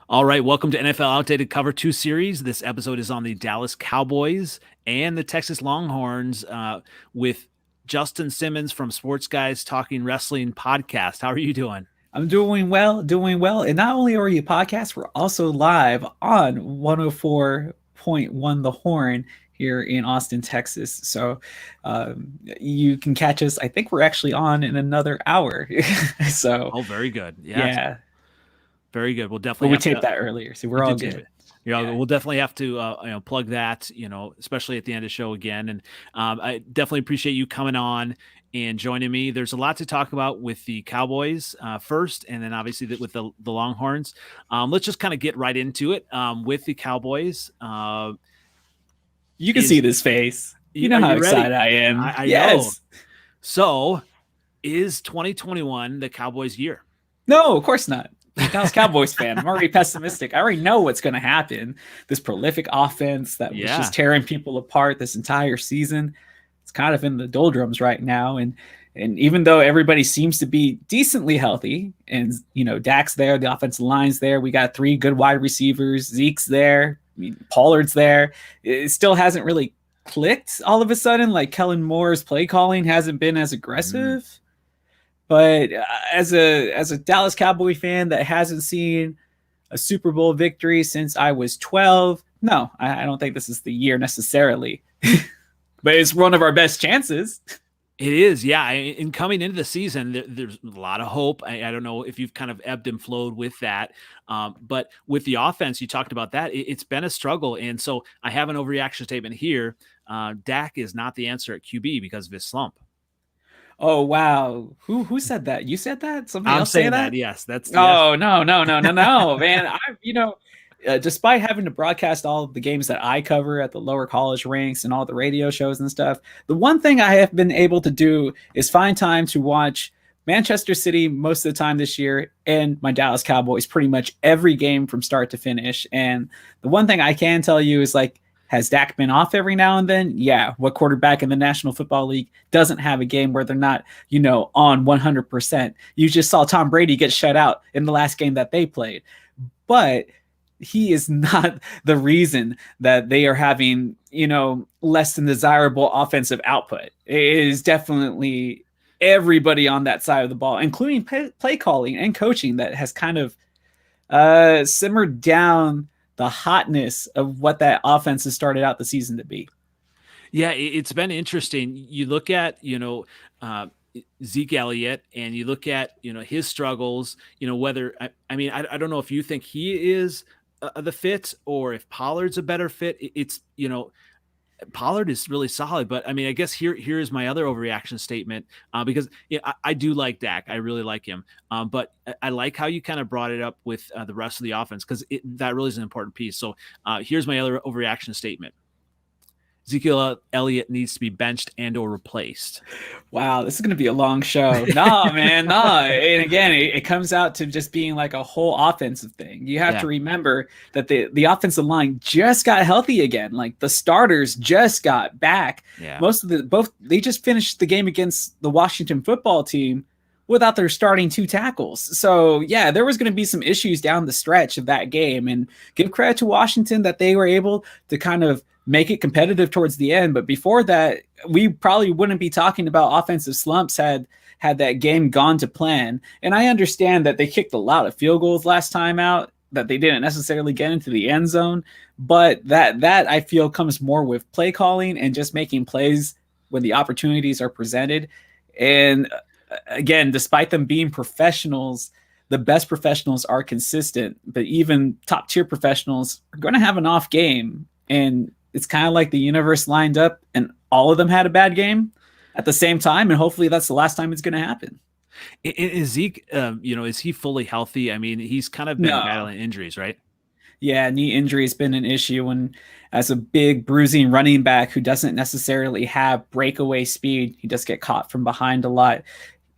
All right, welcome to NFL Outdated Cover 2 series. This episode is on the Dallas Cowboys and the Texas Longhorns with Justin Simmons from Sports Guys Talking Wrestling podcast. How are you doing? I'm doing well, doing well. And not only are you a podcast, we're also live on 104.1 The Horn here in Austin, Texas. So you can catch us. I think we're actually on in another hour. So, Oh, very good. Yes, yeah. very good. We'll But definitely we have taped to. that earlier. So we're You all did tape good. it. Yeah, Yeah. we'll definitely have to plug that, especially at the end of the show again. And I definitely appreciate you coming on and joining me. There's a lot to talk about with the Cowboys first, and then obviously with the Longhorns. Let's just kind of get right into it with the Cowboys. You can see Is this face. You Are know how you ready? excited I am. I know. Yes. So, is 2021 the Cowboys' year? No, of course not. I'm a Dallas Cowboys fan. I'm already pessimistic. I already know what's going to happen. This prolific offense that was Yeah. just tearing people apart this entire season. It's kind of in the doldrums right now. And even though everybody seems to be decently healthy, and Dak's there, the offensive line's there, we got three good wide receivers, Zeke's there, Pollard's there. It still hasn't really clicked all of a sudden. Like Kellen Moore's play calling hasn't been as aggressive. But as a Dallas Cowboy fan that hasn't seen a Super Bowl victory since I was 12, no, I don't think this is the year necessarily. But it's one of our best chances. It is, yeah. And coming into the season, there's a lot of hope. I don't know if you've kind of ebbed and flowed with that. But with the offense, you talked about that. It's been a struggle. And so I have an overreaction statement here. Dak is not the answer at QB because of his slump. Oh wow, who said that? You said that? Somebody I'm else say saying that, that? yes. That's yes. Oh no, man. Despite having to broadcast all of the games that I cover at the lower college ranks and all the radio shows and stuff, the one thing I have been able to do is find time to watch Manchester City most of the time this year and my Dallas Cowboys pretty much every game from start to finish. And the one thing I can tell you is like, has Dak been off every now and then? Yeah. What quarterback in the National Football League doesn't have a game where they're not, on 100%? You just saw Tom Brady get shut out in the last game that they played. But he is not the reason that they are having, less than desirable offensive output. It is definitely everybody on that side of the ball, including play calling and coaching, that has kind of simmered down the hotness of what that offense has started out the season to be. Yeah, it's been interesting. You look at, Zeke Elliott, and you look at, his struggles, whether, I don't know if you think he is the fit or if Pollard's a better fit. It's, Pollard is really solid, but I mean, I guess here's my other overreaction statement because I do like Dak. I really like him. But I like how you kind of brought it up with the rest of the offense because that really is an important piece. So here's my other overreaction statement. Ezekiel Elliott needs to be benched and or replaced. Wow, this is going to be a long show. No, man, no. And again, it comes out to just being like a whole offensive thing. You have to remember that the offensive line just got healthy again. Like the starters just got back. Yeah. They just finished the game against the Washington football team without their starting two tackles. So yeah, there was going to be some issues down the stretch of that game, and give credit to Washington that they were able to kind of make it competitive towards the end. But before that, we probably wouldn't be talking about offensive slumps had that game gone to plan. And I understand that they kicked a lot of field goals last time out, that they didn't necessarily get into the end zone, but that I feel comes more with play calling and just making plays when the opportunities are presented. And again, despite them being professionals, the best professionals are consistent, but even top tier professionals are going to have an off game. And it's kind of like the universe lined up and all of them had a bad game at the same time. And hopefully that's the last time it's going to happen. Is Zeke, is he fully healthy? I mean, he's kind of been battling injuries, right? Yeah, knee injury has been an issue. And as a big bruising running back who doesn't necessarily have breakaway speed, he does get caught from behind a lot.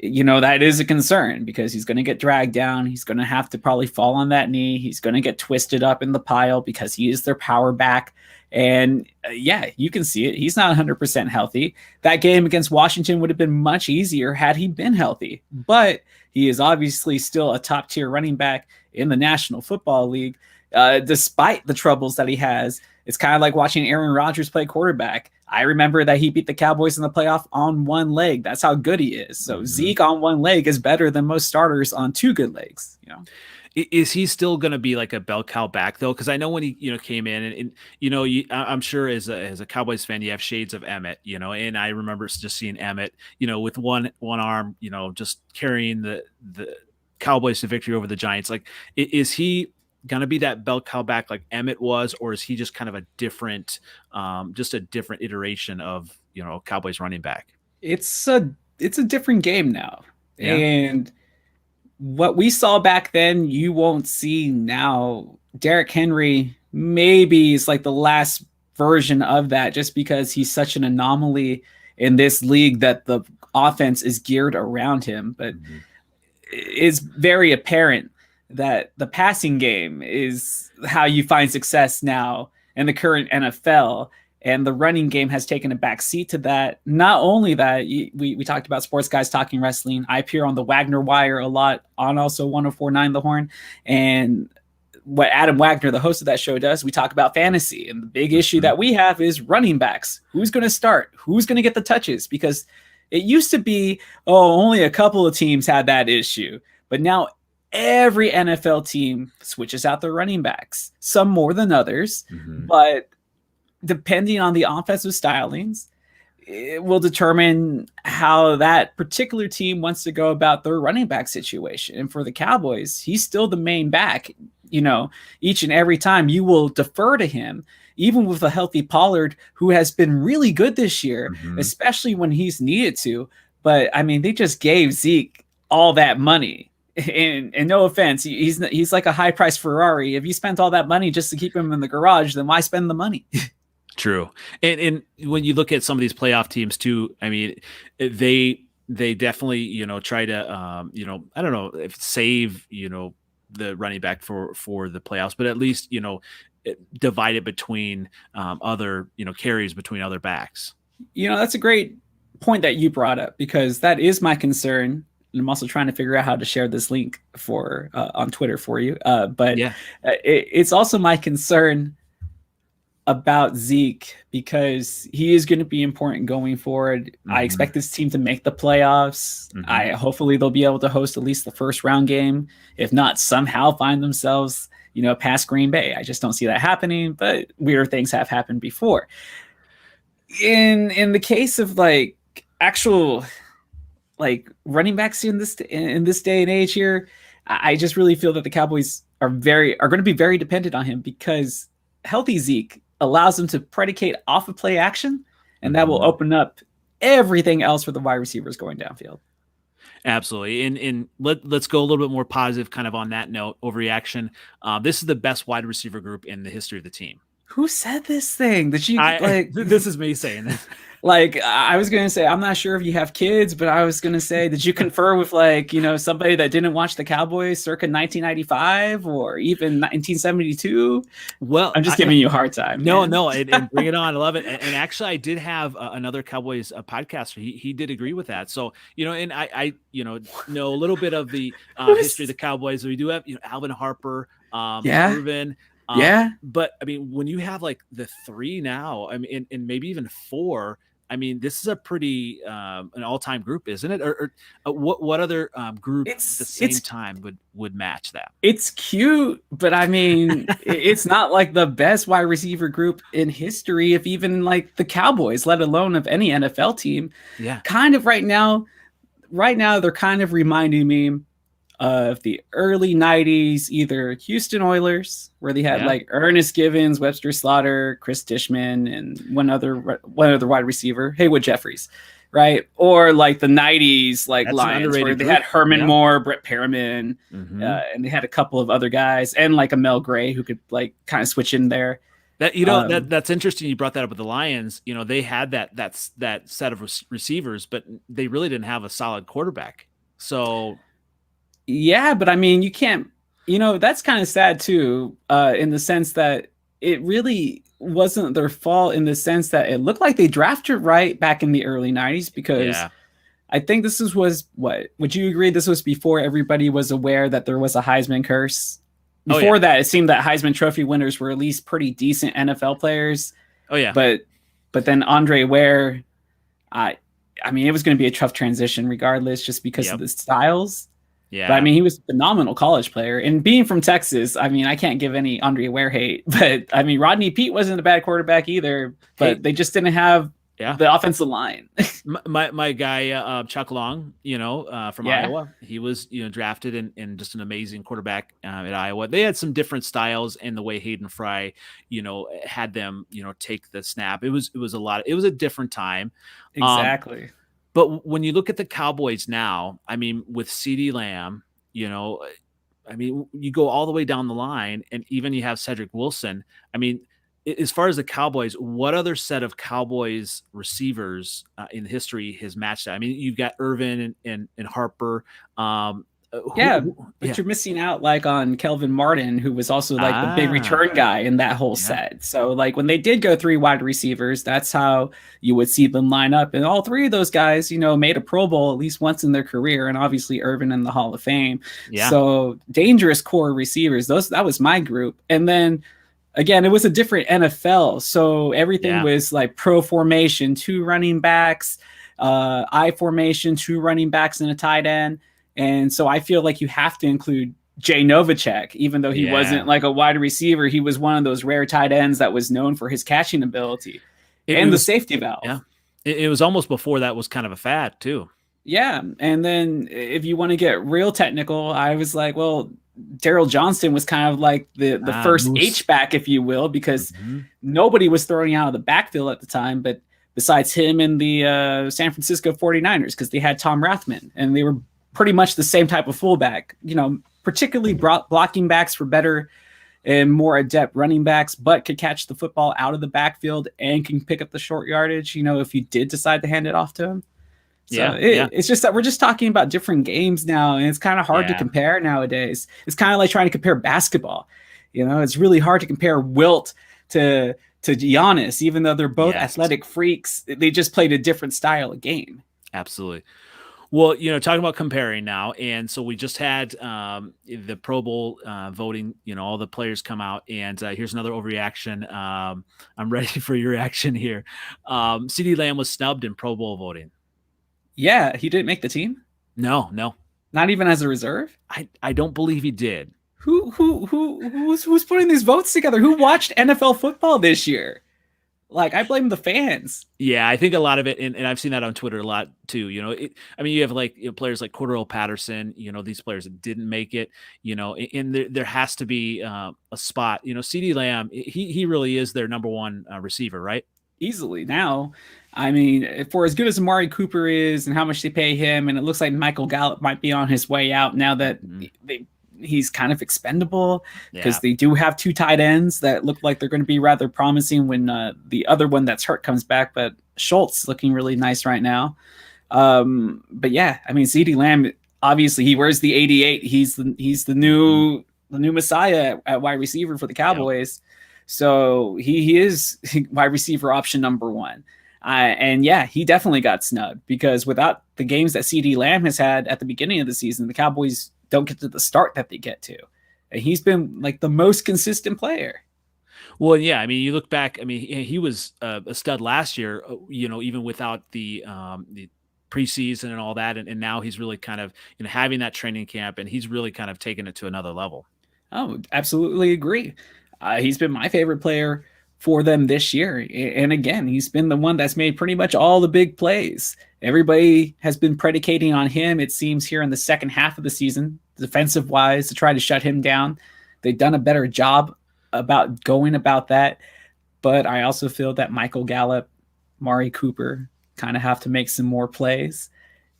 That is a concern because he's going to get dragged down. He's going to have to probably fall on that knee. He's going to get twisted up in the pile because he is their power back. And yeah, you can see it. He's not 100% healthy. That game against Washington would have been much easier had he been healthy. But he is obviously still a top tier running back in the National Football League, despite the troubles that he has. It's kind of like watching Aaron Rodgers play quarterback. I remember that he beat the Cowboys in the playoff on one leg. That's how good he is. So Zeke on one leg is better than most starters on two good legs. Is he still going to be like a bell cow back though? Because I know when he came in and I'm sure as a Cowboys fan you have shades of Emmett, and I remember just seeing Emmett, with one arm, just carrying the Cowboys to victory over the Giants. Like, is he going to be that bell cow back like Emmett was, or is he just kind of a different iteration of Cowboys running back? It's a different game now, Yeah. and what we saw back then, you won't see now. Derrick Henry maybe is like the last version of that, just because he's such an anomaly in this league that the offense is geared around him. But it's very apparent that the passing game is how you find success now in the current NFL. And the running game has taken a back seat to that. Not only that, we talked about Sports Guys Talking Wrestling. I appear on the Wagner Wire a lot, on also 104.9 The Horn. And what Adam Wagner, the host of that show, does, we talk about fantasy. And the big issue that we have is running backs. Who's going to start? Who's going to get the touches? Because it used to be, only a couple of teams had that issue. But now every NFL team switches out their running backs, some more than others. But depending on the offensive stylings, it will determine how that particular team wants to go about their running back situation. And for the Cowboys, he's still the main back. Each and every time you will defer to him, even with a healthy Pollard, who has been really good this year, especially when he's needed to. But I mean, they just gave Zeke all that money. And no offense, he's like a high price Ferrari. If you spent all that money just to keep him in the garage, then why spend the money? True. And when you look at some of these playoff teams too, I mean, they definitely, try to, I don't know if save, the running back for the playoffs, but at least, divide it between other, carries between other backs. That's a great point that you brought up, because that is my concern. And I'm also trying to figure out how to share this link for on Twitter for you. But yeah, it's also my concern about Zeke, because he is going to be important going forward. I expect this team to make the playoffs. Hopefully they'll be able to host at least the first round game, if not somehow find themselves, past Green Bay. I just don't see that happening, but weird things have happened before. In the case of like actual like running backs in this day and age here, I just really feel that the Cowboys are going to be very dependent on him, because healthy Zeke allows them to predicate off of play action, and that will open up everything else for the wide receivers going downfield. Absolutely. And let's go a little bit more positive kind of on that note, overreaction. This is the best wide receiver group in the history of the team. Who said this thing? Did you this is me saying this. Like, I was going to say, I'm not sure if you have kids, but I was going to say, did you confer with somebody that didn't watch the Cowboys circa 1995 or even 1972? Well, I'm just giving you a hard time. No, and bring it on. I love it. And actually, I did have another Cowboys podcaster. He did agree with that. So, and I know a little bit of the history of the Cowboys. We do have, Alvin Harper, Irvin. But I mean, when you have like the three now, I mean, and maybe even four, I mean, this is a pretty an all-time group, isn't it? Or what other group at the same time would match that? It's cute, but I mean, it's not like the best wide receiver group in history, if even like the Cowboys, let alone of any NFL team. Yeah, kind of right now, they're kind of reminding me of the early 90s, either Houston Oilers, where they had like Ernest Givens, Webster Slaughter, Chris Dishman, and one other wide receiver, Haywood Jeffries, right? Or like the 90s, like Lions, where they had Herman Moore, Brett Perriman, and they had a couple of other guys, and like a Mel Gray who could like kind of switch in there. That's interesting. You brought that up with the Lions. They had that set of receivers, but they really didn't have a solid quarterback. So. Yeah, but I mean, you can't, that's kind of sad too, in the sense that it really wasn't their fault, in the sense that it looked like they drafted right back in the early 90s, because I think would you agree this was before everybody was aware that there was a Heisman curse? Oh yeah. Before that, it seemed that Heisman Trophy winners were at least pretty decent NFL players, Oh yeah. but then Andre Ware, I I mean, it was going to be a tough transition regardless, just because of Yep. the styles. But I Yeah. mean, he was a phenomenal college player. And being from Texas, I mean, I can't give any Andre Ware hate. But I mean, Rodney Peete wasn't a bad quarterback either. Hey, But they just didn't have yeah. the offensive line. My guy Chuck Long, from Yeah, Iowa, he was drafted and just an amazing quarterback at Iowa. They had some different styles in the way Hayden Fry, had them take the snap. It was a lot. It was a different time. Um, exactly. but when you look at the Cowboys now, I mean, with CeeDee Lamb, I mean, you go all the way down the line, and even you have Cedric Wilson. I mean, as far as the Cowboys, what other set of Cowboys receivers in history has matched that? I mean, you've got Irvin and Harper. Yeah, but Yeah. you're missing out like on Kelvin Martin, who was also like the big Ah, return guy in that whole yeah. set. So like when they did go three wide receivers, that's how you would see them line up. And all three of those guys, made a Pro Bowl at least once in their career, and obviously Irvin in the Hall of Fame. Yeah. So dangerous core receivers. That was my group. And then again, it was a different NFL. So everything Yeah. was like pro formation, two running backs, I formation, two running backs and a tight end. And so I feel like you have to include Jay Novacek, even though he Yeah. wasn't like a wide receiver. He was one of those rare tight ends that was known for his catching ability and the safety valve. Yeah. It was almost before that was kind of a fad too. Yeah. And then if you want to get real technical, I was like, well, Daryl Johnston was kind of like the first Moose. H-back, if you will, because Mhm. nobody was throwing out of the backfield at the time, but besides him and the San Francisco 49ers, because they had Tom Rathman, and they were pretty much the same type of fullback. Particularly blocking backs were better and more adept running backs, but could catch the football out of the backfield and can pick up the short yardage, if you did decide to hand it off to him. So it's just that we're just talking about different games now, and it's kind of hard to compare nowadays. It's kind of like trying to compare basketball. It's really hard to compare Wilt to Giannis, even though they're both athletic freaks. They just played a different style of game. Absolutely. Well, talking about comparing now, and so we just had the Pro Bowl voting. All the players come out, and here's another overreaction. I'm ready for your reaction here. CeeDee Lamb was snubbed in Pro Bowl voting. Yeah, he didn't make the team? No. Not even as a reserve? I don't believe he did. Who's putting these votes together? Who watched NFL football this year? Like, I blame the fans. Yeah, I think a lot of it, and I've seen that on Twitter a lot too. You have like players like Cordell Patterson. These players that didn't make it. And there has to be a spot. CeeDee Lamb, he really is their number one receiver, right? Easily now. I mean, for as good as Amari Cooper is and how much they pay him, and it looks like Michael Gallup might be on his way out now that he's kind of expendable, because they do have two tight ends that look like they're going to be rather promising when the other one that's hurt comes back. But Schultz looking really nice right now. But yeah, I mean, CeeDee Lamb, obviously he wears the 88. He's the new messiah at wide receiver for the Cowboys. Yep. So he is wide receiver option number one. And yeah, he definitely got snubbed, because without the games that CeeDee Lamb has had at the beginning of the season, the Cowboys don't get to the start that they get to. And he's been like the most consistent player. Well, yeah, I mean, you look back, I mean, he was a stud last year, even without the preseason and all that. And now he's really kind of, having that training camp, and he's really kind of taken it to another level. Oh, absolutely agree. He's been my favorite player for them this year. And again, he's been the one that's made pretty much all the big plays. Everybody has been predicating on him, it seems, here in the second half of the season, defensive wise, to try to shut him down. They've done a better job about going about that. But I also feel that Michael Gallup, Mari Cooper kind of have to make some more plays.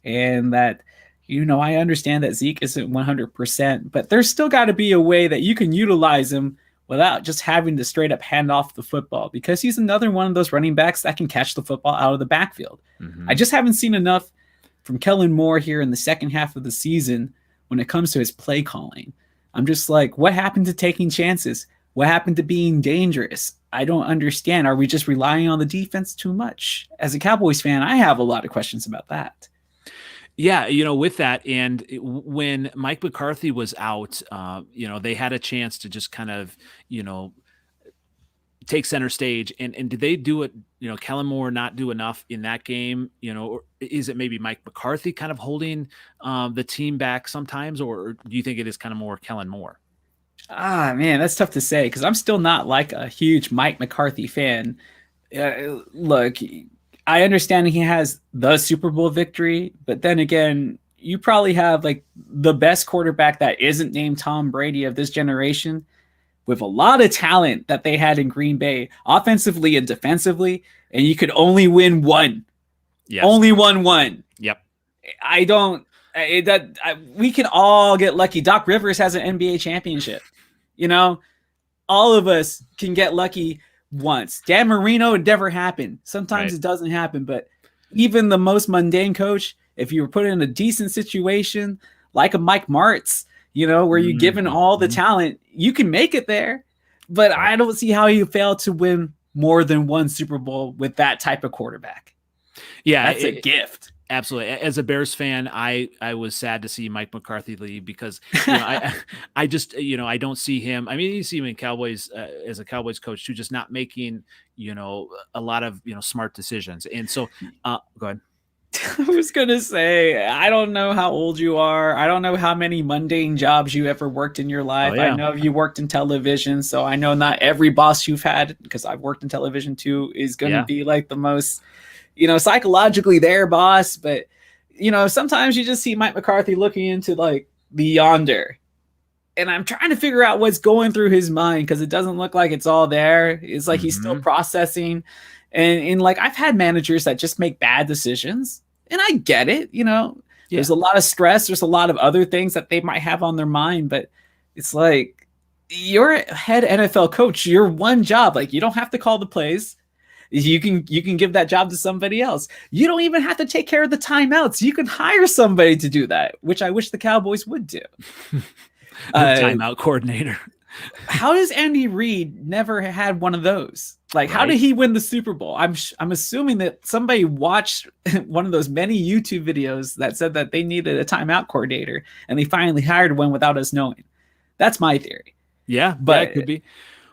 And that, I understand that Zeke isn't 100%, but there's still got to be a way that you can utilize him without just having to straight up hand off the football, because he's another one of those running backs that can catch the football out of the backfield. Mm-hmm. I just haven't seen enough from Kellen Moore here in the second half of the season when it comes to his play calling. I'm just like, what happened to taking chances? What happened to being dangerous? I don't understand. Are we just relying on the defense too much? As a Cowboys fan, I have a lot of questions about that. Yeah, with that, and when Mike McCarthy was out, they had a chance to just kind of, you know, take center stage. And did they do it? Kellen Moore not do enough in that game? Or is it maybe Mike McCarthy kind of holding the team back sometimes, or do you think it is kind of more Kellen Moore? Ah, man, that's tough to say because I'm still not like a huge Mike McCarthy fan. Look, I understand he has the Super Bowl victory, but then again, you probably have like the best quarterback that isn't named Tom Brady of this generation with a lot of talent that they had in Green Bay, offensively and defensively, and you could only win one. Yes. Only won one. Yep. I don't. We can all get lucky. Doc Rivers has an NBA championship. All of us can get lucky once. Dan Marino, it never happened. Sometimes It doesn't happen, but even the most mundane coach, if you were put in a decent situation like a Mike Martz, where you're given all the talent, you can make it there. But I don't see how you fail to win more than one Super Bowl with that type of quarterback. Yeah, that's a gift. Absolutely. As a Bears fan, I was sad to see Mike McCarthy leave because I just I don't see him. I mean, you see him in Cowboys as a Cowboys coach too, just not making a lot of smart decisions. And so, go ahead. I was gonna say, I don't know how old you are. I don't know how many mundane jobs you ever worked in your life. I know you worked in television, so I know not every boss you've had, because I've worked in television too, is gonna be like the most psychologically their boss. But sometimes you just see Mike McCarthy looking into like the yonder, and I'm trying to figure out what's going through his mind, because it doesn't look like it's all there. It's like he's still processing. And like, I've had managers that just make bad decisions, and I get it. There's a lot of stress. There's a lot of other things that they might have on their mind, but it's like, you're a head NFL coach. Your one job, like, you don't have to call the plays. You can give that job to somebody else. You don't even have to take care of the timeouts. You can hire somebody to do that, which I wish the Cowboys would do. Timeout coordinator. How does Andy Reid never had one of those? Like, how did he win the Super Bowl? I'm assuming that somebody watched one of those many YouTube videos that said that they needed a timeout coordinator, and they finally hired one without us knowing. That's my theory. Yeah, but it could be.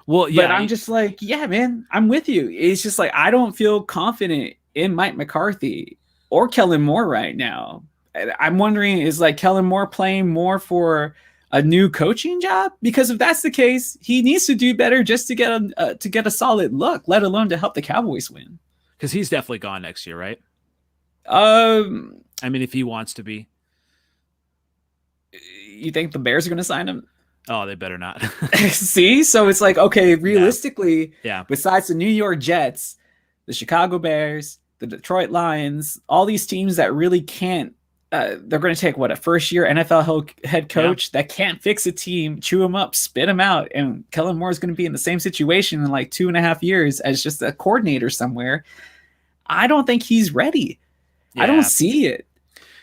Well, yeah, but I'm just like, yeah, man, I'm with you. It's just like, I don't feel confident in Mike McCarthy or Kellen Moore right now. I'm wondering, is like Kellen Moore playing more for a new coaching job? Because if that's the case, he needs to do better just to get a solid look, let alone to help the Cowboys win. Because he's definitely gone next year, right? I mean, if he wants to be. You think the Bears are going to sign him? Oh, they better not. See? So it's like, okay, realistically, besides the New York Jets, the Chicago Bears, the Detroit Lions, all these teams that really can't, they're going to take a first-year NFL head coach that can't fix a team, chew them up, spit them out, and Kellen Moore is going to be in the same situation in like 2.5 years as just a coordinator somewhere. I don't think he's ready. I don't see it.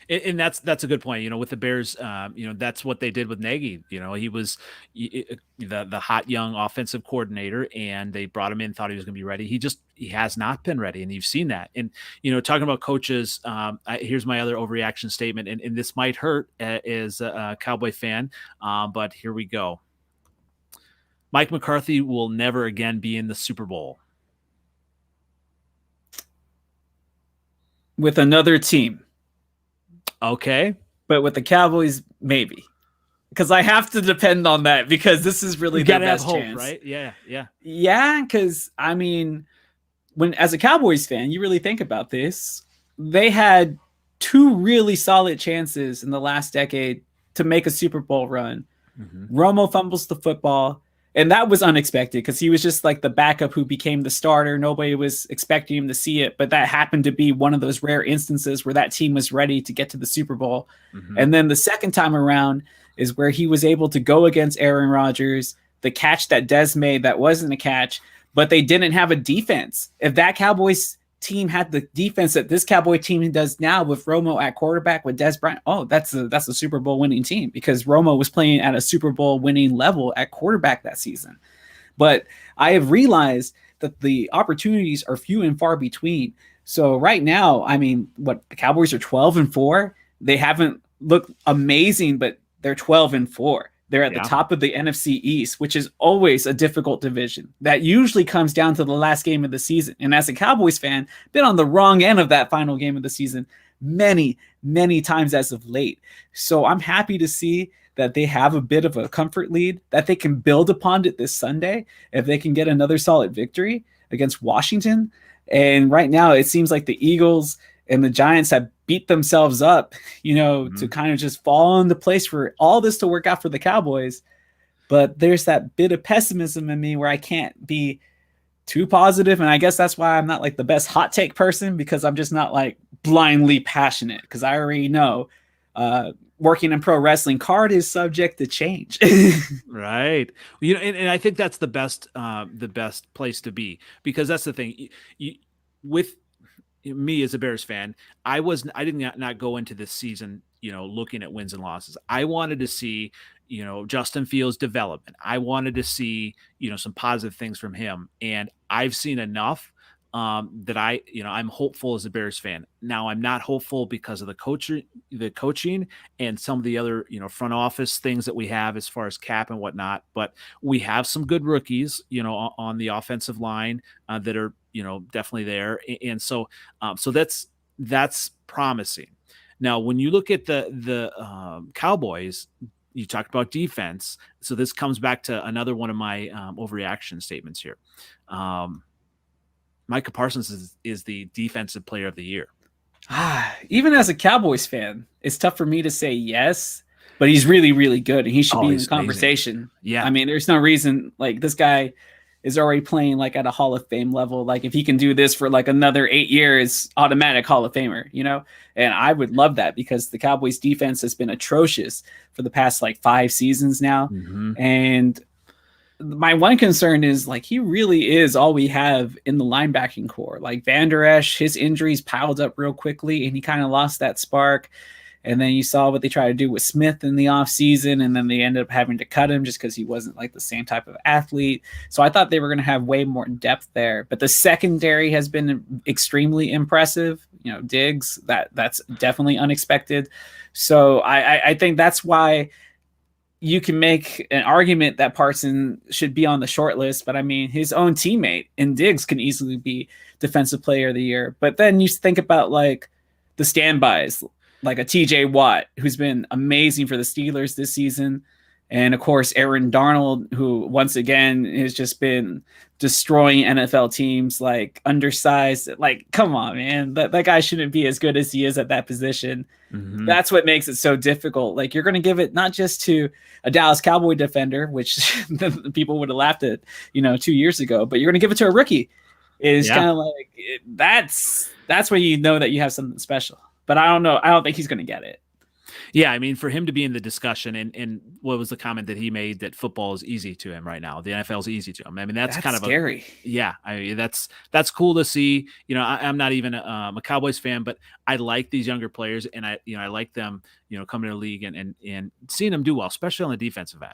And that's a good point. With the Bears, that's what they did with Nagy. He was the hot young offensive coordinator, and they brought him in, thought he was going to be ready. He has not been ready, and you've seen that. And talking about coaches, here's my other overreaction statement, and this might hurt as a Cowboy fan, but here we go. Mike McCarthy will never again be in the Super Bowl with another team. Okay. But with the Cowboys, maybe. Because I have to depend on that, because this is really the best chance. Right? Yeah. Yeah, because, I mean, as a Cowboys fan, you really think about this. They had 2 really solid chances in the last decade to make a Super Bowl run. Mm-hmm. Romo fumbles the football. And that was unexpected, because he was just like the backup who became the starter. Nobody was expecting him to see it, but that happened to be one of those rare instances where that team was ready to get to the Super Bowl. Mm-hmm. And then the second time around is where he was able to go against Aaron Rodgers, the catch that Dez made that wasn't a catch, but they didn't have a defense. If that Cowboys team had the defense that this Cowboy team does now, with Romo at quarterback, with Dez Bryant, that's a Super Bowl winning team, because Romo was playing at a Super Bowl winning level at quarterback that season. But I have realized that the opportunities are few and far between. So right now, I mean, the Cowboys are 12-4. they haven't looked amazing, but they're 12-4. They're at the Yeah. top of the NFC East, which is always a difficult division. That usually comes down to the last game of the season. And as a Cowboys fan, been on the wrong end of that final game of the season many, many times as of late. So I'm happy to see that they have a bit of a comfort lead, that they can build upon it this Sunday if they can get another solid victory against Washington. And right now, it seems like the Eagles and the Giants have beat themselves up, to kind of just fall into place for all this to work out for the Cowboys. But there's that bit of pessimism in me where I can't be too positive. And I guess that's why I'm not like the best hot take person, because I'm just not like blindly passionate, because I already know working in pro wrestling, card is subject to change. Right. And I think that's the best place to be, because that's the thing. With me as a Bears fan, I did not go into this season, looking at wins and losses. I wanted to see, Justin Fields' development. I wanted to see, some positive things from him, and I've seen enough that I'm hopeful as a Bears fan. Now, I'm not hopeful because of the coaching and some of the other, front office things that we have as far as cap and whatnot, but we have some good rookies, on the offensive line that are, definitely there. And so that's promising. Now, when you look at the Cowboys, you talked about defense. So this comes back to another one of my overreaction statements here. Micah Parsons is the defensive player of the year. Even as a Cowboys fan, it's tough for me to say yes, but he's really, really good, and he should be in the conversation. Amazing. Yeah. I mean, there's no reason, like, this guy is already playing like at a Hall of Fame level. Like, if he can do this for like another 8 years, automatic Hall of Famer, and I would love that, because the Cowboys defense has been atrocious for the past like 5 seasons now. Mm-hmm. And my one concern is, like, he really is all we have in the linebacking core. Like, Van Der Esch, his injuries piled up real quickly, and he kind of lost that spark. And then you saw what they tried to do with Smith in the offseason, and then they ended up having to cut him just because he wasn't like the same type of athlete. So I thought they were going to have way more depth there. But the secondary has been extremely impressive. Diggs, that's definitely unexpected. So I think that's why you can make an argument that Parsons should be on the short list, but I mean, his own teammate in Diggs can easily be defensive player of the year. But then you think about like the standbys, like a TJ Watt, who's been amazing for the Steelers this season. And of course, Aaron Darnold, who once again has just been destroying NFL teams, like undersized. Like, come on, man, that guy shouldn't be as good as he is at that position. Mm-hmm. That's what makes it so difficult. Like, you're going to give it not just to a Dallas Cowboy defender, which people would have laughed at, 2 years ago, but you're going to give it to a rookie. It's kind of like, that's where you know that you have something special. But I don't know. I don't think he's going to get it. Yeah, I mean, for him to be in the discussion, and what was the comment that he made, that football is easy to him right now? The NFL is easy to him. I mean, that's kind of scary. I mean, that's cool to see. I'm not even a Cowboys fan, but I like these younger players, and I like them, coming to the league and seeing them do well, especially on the defensive end.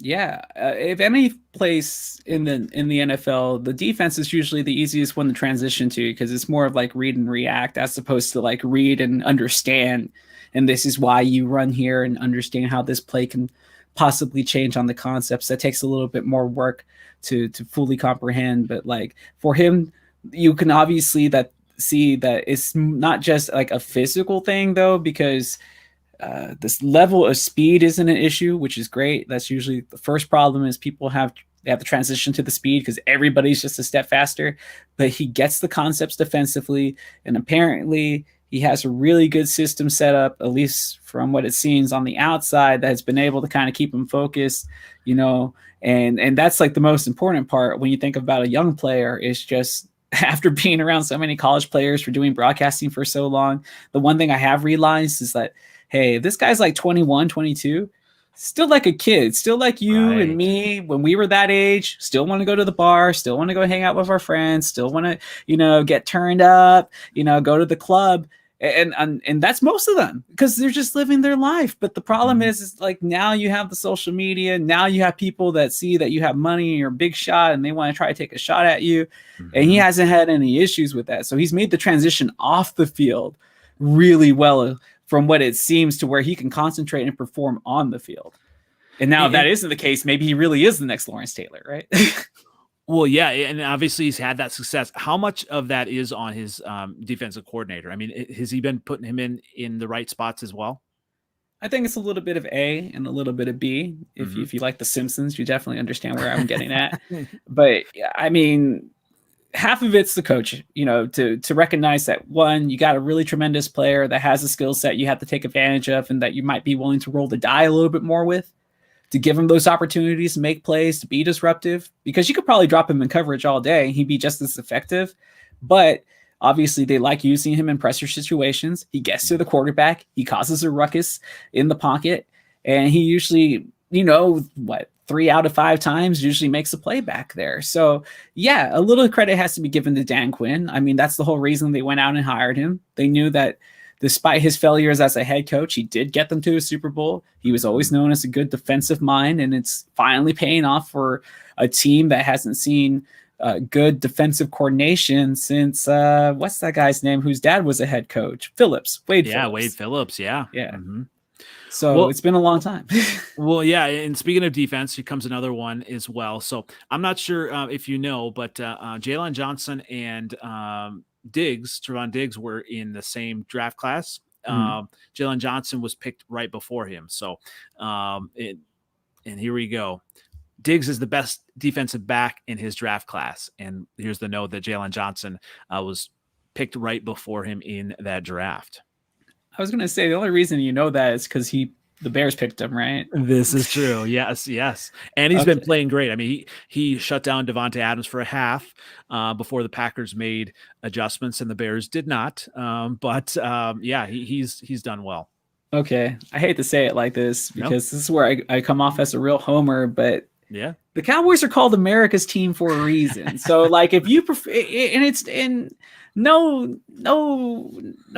Yeah, if any place in the NFL, the defense is usually the easiest one to transition to, because it's more of like read and react as opposed to like read and understand. And this is why you run here and understand how this play can possibly change on the concepts. That takes a little bit more work to fully comprehend. But like for him, you can obviously see that it's not just like a physical thing though, because this level of speed isn't an issue, which is great. That's usually the first problem, is people have to transition to the speed because everybody's just a step faster. But he gets the concepts defensively, and apparently he has a really good system set up, at least from what it seems on the outside, that has been able to kind of keep him focused, and that's like the most important part when you think about a young player, is just after being around so many college players for doing broadcasting for so long, the one thing I have realized is that, hey, if this guy's like 21, 22, still like a kid, still like you and me when we were that age, still want to go to the bar, still want to go hang out with our friends, still want to, get turned up, go to the club. And that's most of them, because they're just living their life. But the problem is like, now you have the social media. Now you have people that see that you have money and you're a big shot, and they want to try to take a shot at you. Mm-hmm. And he hasn't had any issues with that. So he's made the transition off the field really well from what it seems to where he can concentrate and perform on the field. And now, if that isn't the case, maybe he really is the next Lawrence Taylor, right? Well, yeah, and obviously he's had that success. How much of that is on his defensive coordinator? I mean, has he been putting him in the right spots as well? I think it's a little bit of A and a little bit of B. If you like The Simpsons, you definitely understand where I'm getting at. But I mean, half of it's the coach, to recognize that, one, you got a really tremendous player that has a skill set you have to take advantage of and that you might be willing to roll the die a little bit more with, to give him those opportunities to make plays, to be disruptive, because you could probably drop him in coverage all day and he'd be just as effective. But obviously they like using him in pressure situations. He gets to the quarterback, he causes a ruckus in the pocket, and he usually, 3 out of 5 times usually makes a play back there. So yeah, a little credit has to be given to Dan Quinn. I mean, that's the whole reason they went out and hired him. They knew that despite his failures as a head coach, he did get them to a Super Bowl. He was always known as a good defensive mind, and it's finally paying off for a team that hasn't seen good defensive coordination since what's that guy's name whose dad was a head coach? Wade Phillips. Yeah. Mm-hmm. So it's been a long time. Well, yeah. And speaking of defense, here comes another one as well. So I'm not sure if you know, but Jaylen Johnson and Trevon Diggs were in the same draft class. Jaylen Johnson was picked right before him. So, and here we go. Diggs is the best defensive back in his draft class. And here's the note that Jaylen Johnson was picked right before him in that draft. I was going to say the only reason you know that is because the Bears picked him, right? This is true. Yes. And he's been playing great. I mean, he shut down Devontae Adams for a half before the Packers made adjustments, and the Bears did not. He's done well. Okay. I hate to say it like this because this is where I come off as a real homer, but yeah, the Cowboys are called America's team for a reason. So like if you prefer, and it's in no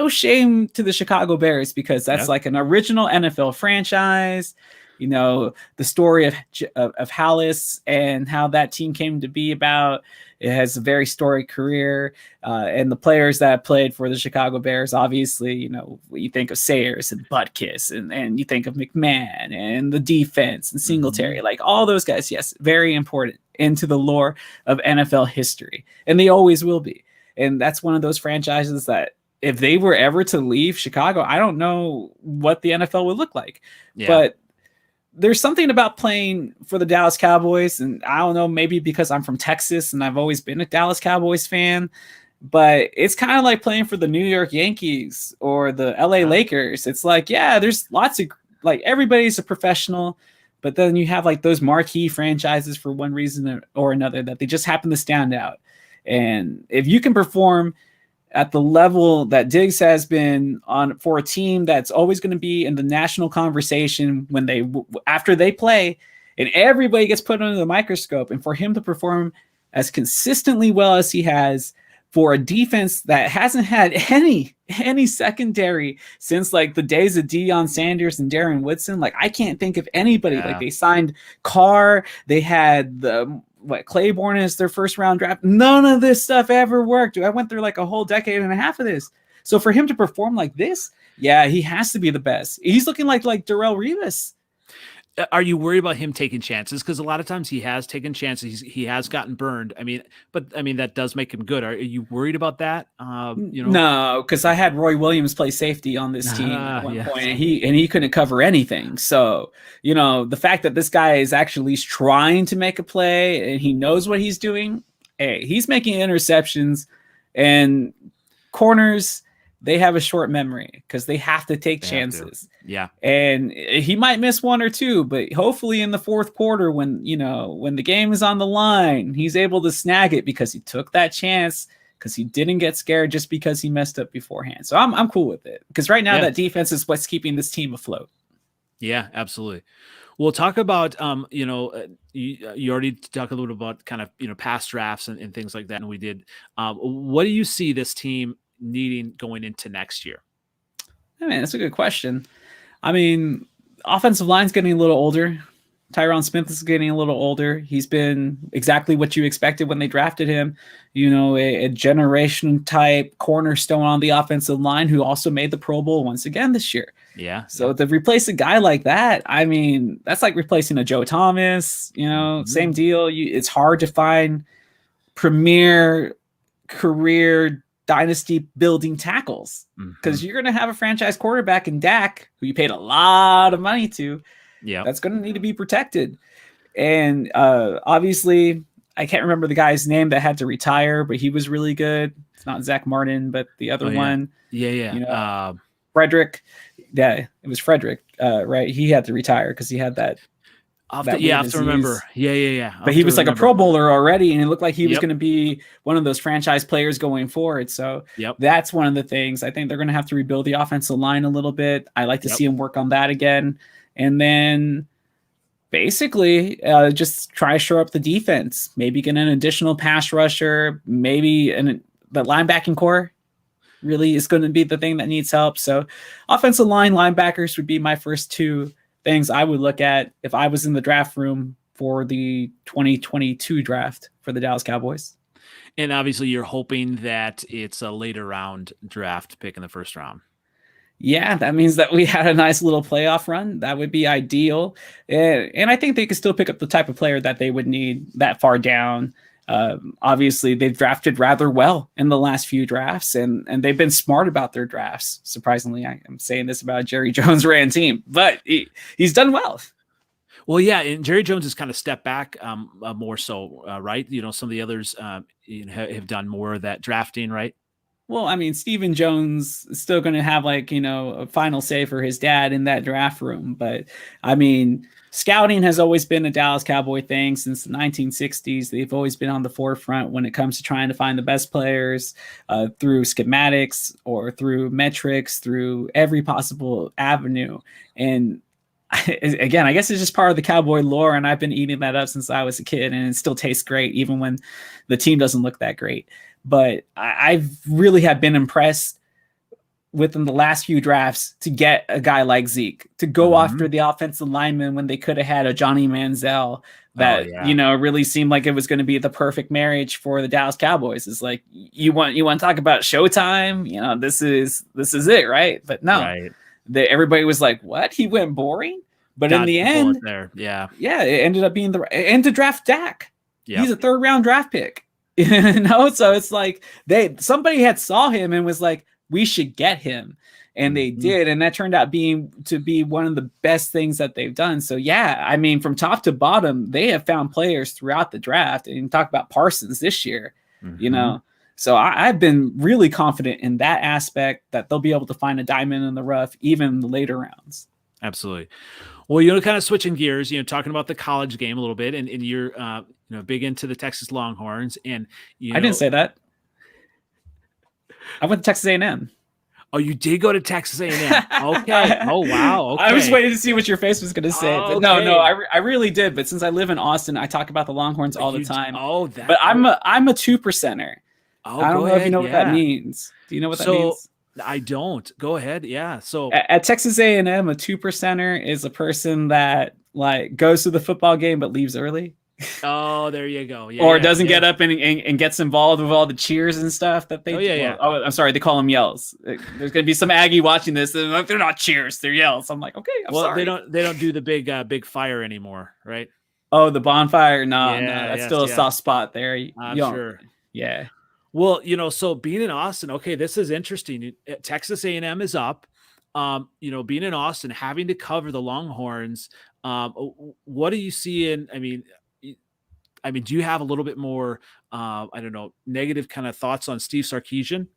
shame to the Chicago Bears because that's like an original NFL franchise. The story of Hallis and how that team came to be about. It has a very storied career, and the players that played for the Chicago Bears, obviously, you think of Sayers and Butkus, and you think of McMahon and the defense and Singletary, like all those guys. Yes, very important into the lore of NFL history, and they always will be. And that's one of those franchises that if they were ever to leave Chicago, I don't know what the NFL would look like. Yeah. But there's something about playing for the Dallas Cowboys, and I don't know, maybe because I'm from Texas and I've always been a Dallas Cowboys fan, but it's kind of like playing for the New York Yankees or the LA Lakers. It's like, there's lots of, like, everybody's a professional, but then you have like those marquee franchises for one reason or another that they just happen to stand out. And if you can perform at the level that Diggs has been on for a team that's always going to be in the national conversation after they play, and everybody gets put under the microscope, and for him to perform as consistently well as he has for a defense that hasn't had any secondary since like the days of Deion Sanders and Darren Woodson. Like I can't think of anybody. Like they signed Carr, they had Claiborne is their first round draft. None of this stuff ever worked. I went through like a whole decade and a half of this. So for him to perform like this, he has to be the best. He's looking like Darrelle Revis. Are you worried about him taking chances? Because a lot of times he has taken chances. He has gotten burned. But that does make him good. Are you worried about that? No, because I had Roy Williams play safety on this team at one point, and he couldn't cover anything. So the fact that this guy is actually trying to make a play and he knows what he's doing. Hey, he's making interceptions, and corners, they have a short memory because they have to take chances. Yeah. And he might miss one or two, but hopefully in the fourth quarter when the game is on the line, he's able to snag it because he took that chance, because he didn't get scared just because he messed up beforehand. So I'm cool with it because right now that defense is what's keeping this team afloat. Yeah, absolutely. We'll talk about, you already talked a little about kind of, past drafts and things like that. And we did. What do you see this team needing going into next year? I mean, that's a good question. I mean, offensive line's getting a little older. Tyron Smith is getting a little older. He's been exactly what you expected when they drafted him. A generation type cornerstone on the offensive line who also made the Pro Bowl once again this year. Yeah. So to replace a guy like that, I mean, that's like replacing a Joe Thomas, same deal. It's hard to find premier career dynasty building tackles because you're going to have a franchise quarterback in Dak who you paid a lot of money to. Yeah. That's going to need to be protected. And obviously, I can't remember the guy's name that had to retire, but he was really good. It's not Zach Martin, but the other one. Yeah. Frederick. Yeah, it was Frederick, right? He had to retire because he had that. I have to remember. Yeah. But he was like a Pro Bowler already, and it looked like he was going to be one of those franchise players going forward. So that's one of the things. I think they're going to have to rebuild the offensive line a little bit. I like to see him work on that again. And then basically just try to shore up the defense. Maybe get an additional pass rusher. Maybe the linebacking core really is going to be the thing that needs help. So offensive line, linebackers would be my first two things I would look at if I was in the draft room for the 2022 draft for the Dallas Cowboys. And obviously you're hoping that it's a later round draft pick in the first round. Yeah, that means that we had a nice little playoff run. That would be ideal. And I think they could still pick up the type of player that they would need that far down. Obviously, they've drafted rather well in the last few drafts, and they've been smart about their drafts. Surprisingly, I'm saying this about Jerry Jones' ran team, but he's done well. Well, yeah, and Jerry Jones has kind of stepped back more so, right? Some of the others have done more of that drafting, right? Well, I mean, Stephen Jones is still going to have a final say for his dad in that draft room. But I mean, scouting has always been a Dallas Cowboy thing since the 1960s. They've always been on the forefront when it comes to trying to find the best players through schematics or through metrics, through every possible avenue. And again, I guess it's just part of the Cowboy lore, and I've been eating that up since I was a kid, and it still tastes great even when the team doesn't look that great. But I've really have been impressed within the last few drafts to get a guy like Zeke, to go after the offensive lineman when they could have had a Johnny Manziel that, really seemed like it was going to be the perfect marriage for the Dallas Cowboys. It's like, you want to talk about Showtime? This is it, right? But no, everybody was like, what? He went boring? But in the end, it ended up being and to draft Dak. He's a 3rd round draft pick. So it's like somebody had saw him and was like, we should get him, and they did, and that turned out to be one of the best things that they've done. So I mean, from top to bottom, they have found players throughout the draft, and talk about Parsons this year, So I've been really confident in that aspect that they'll be able to find a diamond in the rough, even in the later rounds. Absolutely. Well, kind of switching gears, talking about the college game a little bit, and you're, big into the Texas Longhorns, and I didn't say that. I went to Texas A&M. Oh, you did go to Texas A&M. Okay. Oh, wow. Okay. I was waiting to see what your face was going to say. But no, I really did. But since I live in Austin, I talk about the Longhorns all the time. But I'm a 2%er. I don't know if you know what that means. Do you know what that means? I don't. Go ahead. Yeah. So at Texas A&M, a 2%er is a person that goes to the football game but leaves early. Oh, there you go. Or doesn't get up and gets involved with all the cheers and stuff that they do. Oh, I'm sorry, they call them yells. There's gonna be some Aggie watching this, and they're not cheers, they're yells. I'm like, okay, I'm sorry. They don't do the big fire anymore, right? Oh, the bonfire? No, that's still a soft spot there. I'm sure. Yeah. Well, so being in Austin, okay, this is interesting. Texas A&M is up. Being in Austin, having to cover the Longhorns. What do you see in? I mean, do you have a little bit more, negative kind of thoughts on Steve Sarkisian?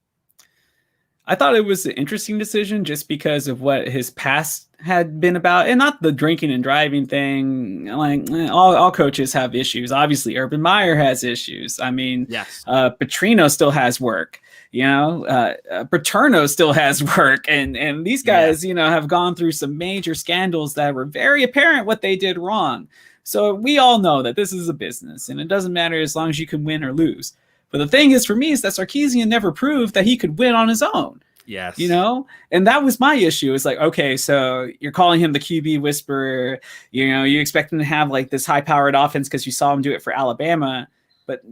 I thought it was an interesting decision just because of what his past had been about, and not the drinking and driving thing. All coaches have issues. Obviously, Urban Meyer has issues. I mean, yes. Petrino still has work. Paterno still has work, and these guys, have gone through some major scandals that were very apparent what they did wrong. So we all know that this is a business, and it doesn't matter as long as you can win or lose. But the thing is, for me, is that Sarkisian never proved that he could win on his own. you Yes. know? And that was my issue. It's like, okay, so you're calling him the QB whisperer. You know, you expect him to have like this high powered offense because you saw him do it for Alabama. But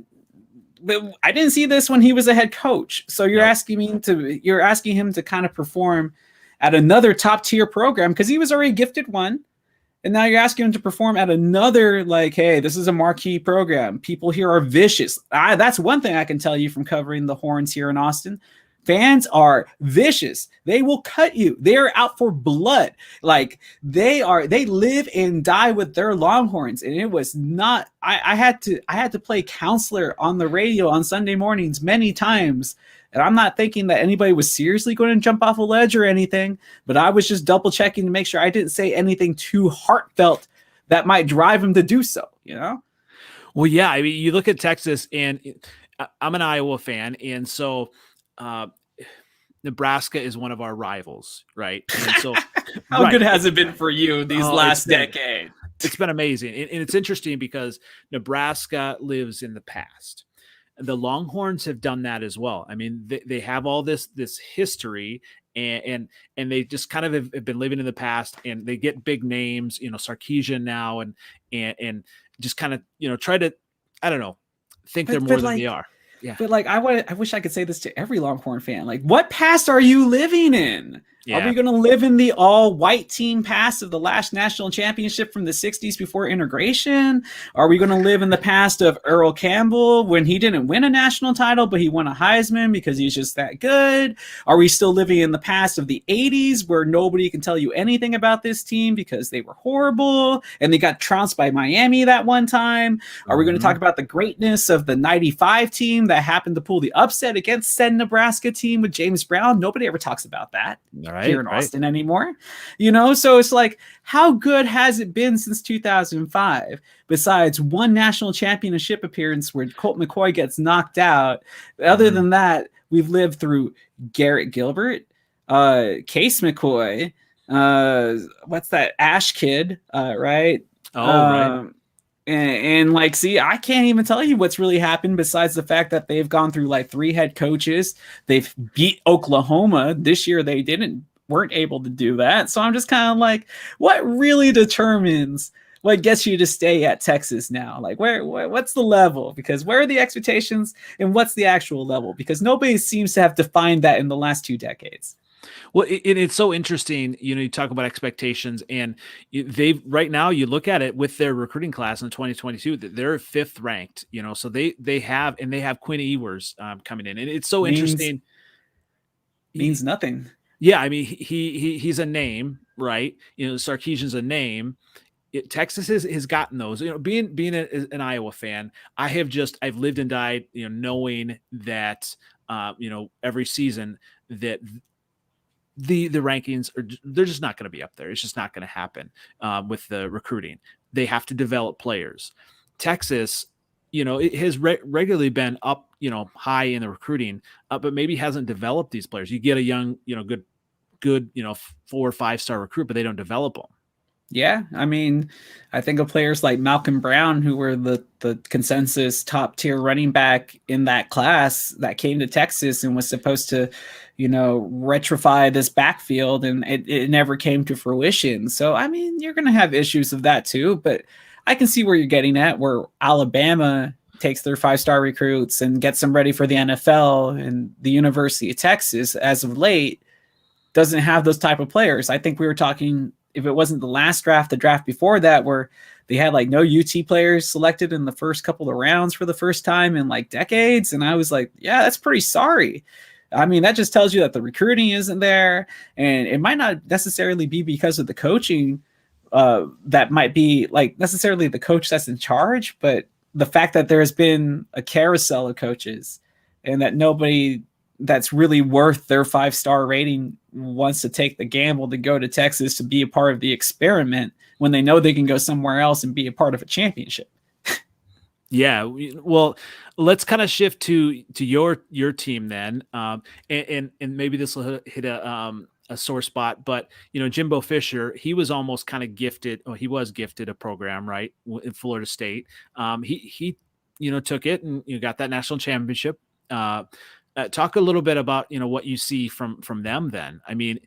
I didn't see this when he was a head coach. So Nope. you're asking him to kind of perform at another top tier program because he was already gifted one. And now you're asking him to perform at another, like, hey, this is a marquee program. People here are vicious. That's one thing I can tell you from covering the Horns here in Austin. Fans are vicious. They will cut you. They are out for blood. Like they live and die with their Longhorns. And it was not, I had to play counselor on the radio on Sunday mornings many times. And I'm not thinking that anybody was seriously going to jump off a ledge or anything, but I was just double checking to make sure I didn't say anything too heartfelt that might drive him to do so, you know? Well, yeah. I mean, you look at Texas, and I'm an Iowa fan, and so uh, Nebraska is one of our rivals, right? And so, How right. good has it been for you these last decade? It's been amazing, and it's interesting because Nebraska lives in the past. The Longhorns have done that as well. I mean, they have all this history, and they just kind of have been living in the past, and they get big names, Sarkisian now, and just kind of try to, I don't know, think they're more than they are. Yeah. But like, I wish I could say this to every Longhorn fan. Like, what past are you living in? Yeah. Are we going to live in the all-white team past of the last national championship from the 60s before integration? Are we going to live in the past of Earl Campbell when he didn't win a national title, but he won a Heisman because he's just that good? Are we still living in the past of the 80s where nobody can tell you anything about this team because they were horrible and they got trounced by Miami that one time? Are we going to talk about the greatness of the 95 team that happened to pull the upset against said Nebraska team with James Brown? Nobody ever talks about that. Here in Austin anymore, so it's like, how good has it been since 2005 besides one national championship appearance where Colt McCoy gets knocked out? Other than that, we've lived through Garrett Gilbert, Case McCoy, what's that, Ash kid, right? Right. And like, see, I can't even tell you what's really happened besides the fact that they've gone through like 3 head coaches. They've beat Oklahoma this year. They weren't able to do that. So I'm just kind of like, what really determines what gets you to stay at Texas now? Like, what's the level? Because where are the expectations and what's the actual level? Because nobody seems to have defined that in the last 2 decades. Well, it's so interesting. You talk about expectations, and they've right now. You look at it with their recruiting class in 2022; they're 5th ranked. So they have Quinn Ewers coming in, and it's so interesting. Means nothing. Yeah, I mean he's a name, right? Sarkisian's a name. Texas has gotten those. Being an Iowa fan, I've lived and died, knowing that every season that the rankings they're just not going to be up there. It's just not going to happen with the recruiting. They have to develop players. Texas, it has regularly been up, high in the recruiting, but maybe hasn't developed these players. You get a young, good, 4 or 5-star recruit, but they don't develop them. Yeah, I mean, I think of players like Malcolm Brown, who were the consensus top tier running back in that class that came to Texas and was supposed to, retrofy this backfield, and it never came to fruition. So, I mean, you're going to have issues of that too, but I can see where you're getting at, where Alabama takes their 5-star recruits and gets them ready for the NFL, and the University of Texas, as of late, doesn't have those type of players. I think we were talking, if it wasn't the last draft, the draft before that, where they had like no UT players selected in the first couple of rounds for the first time in like decades. And I was like, yeah, that's pretty sorry. I mean, that just tells you that the recruiting isn't there, and it might not necessarily be because of the coaching. That might be like necessarily the coach that's in charge, but the fact that there's been a carousel of coaches and that nobody that's really worth their 5-star rating wants to take the gamble to go to Texas to be a part of the experiment when they know they can go somewhere else and be a part of a championship. Yeah, well, let's kind of shift to your team then, and maybe this will hit a sore spot. But Jimbo Fisher, he was almost kind of gifted. He was gifted a program, right, in Florida State. He took it and got that national championship. talk a little bit about what you see from them. Then, I mean,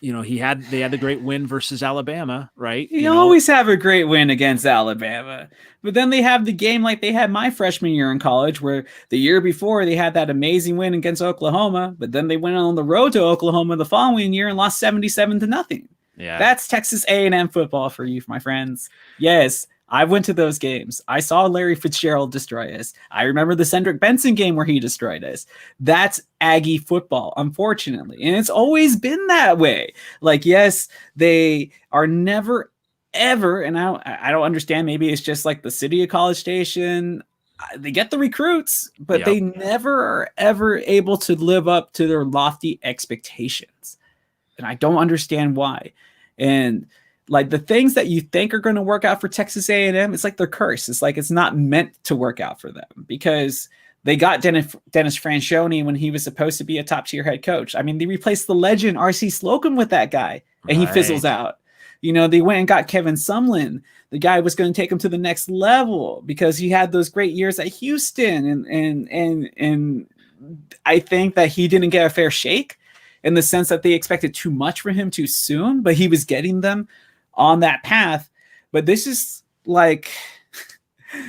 they had the great win versus Alabama, right? You always have a great win against Alabama, but then they have the game like they had my freshman year in college, where the year before they had that amazing win against Oklahoma, but then they went on the road to Oklahoma the following year and lost 77-0. Yeah, That's Texas A&M football for you, my friends. Yes, I went to those games. I saw Larry Fitzgerald destroy us. I remember the Cedric Benson game where he destroyed us. That's Aggie football, unfortunately. And it's always been that way. Like, yes, they are never, ever, and I don't understand. Maybe it's just like the city of College Station. They get the recruits, but yep. they never are ever able to live up to their lofty expectations. And I don't understand why. And like the things that you think are going to work out for Texas A&M, it's like they're cursed. It's like it's not meant to work out for them because they got Dennis Franchione when he was supposed to be a top tier head coach. I mean, they replaced the legend R.C. Slocum with that guy, and he fizzles out. They went and got Kevin Sumlin. The guy was going to take him to the next level because he had those great years at Houston, and I think that he didn't get a fair shake in the sense that they expected too much from him too soon, but he was getting them on that path. But this is like,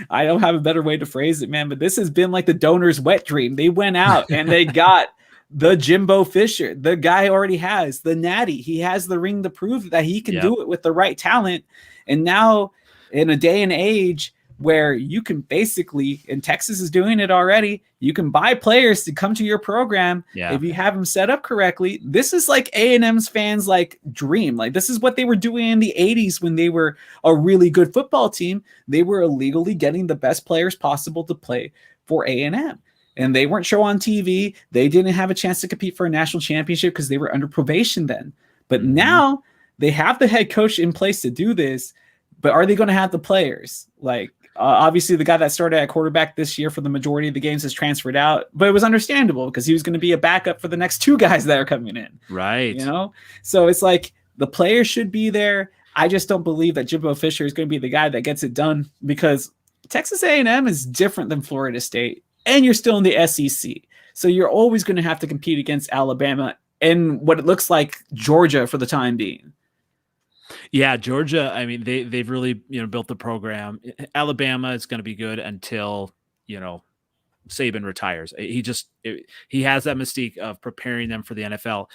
I don't have a better way to phrase it, man, but this has been like the donor's wet dream. They went out and they got the Jimbo Fisher. The guy already has the natty. He has the ring to prove that he can do it with the right talent. And now in a day and age where you can basically, and Texas is doing it already, you can buy players to come to your program if you have them set up correctly. This is like A&M's fans like dream. Like this is what they were doing in the 80s when they were a really good football team. They were illegally getting the best players possible to play for A&M. And they weren't shown on TV. They didn't have a chance to compete for a national championship because they were under probation then. But now they have the head coach in place to do this. But are they going to have the players? Like, obviously, the guy that started at quarterback this year for the majority of the games has transferred out, but it was understandable because he was going to be a backup for the next two guys that are coming in. Right. So it's like the players should be there. I just don't believe that Jimbo Fisher is going to be the guy that gets it done because Texas A&M is different than Florida State, and you're still in the SEC. So you're always going to have to compete against Alabama and what it looks like Georgia for the time being. Yeah, Georgia, I mean, they've really, built the program. Alabama is going to be good until, Saban retires. He has that mystique of preparing them for the NFL.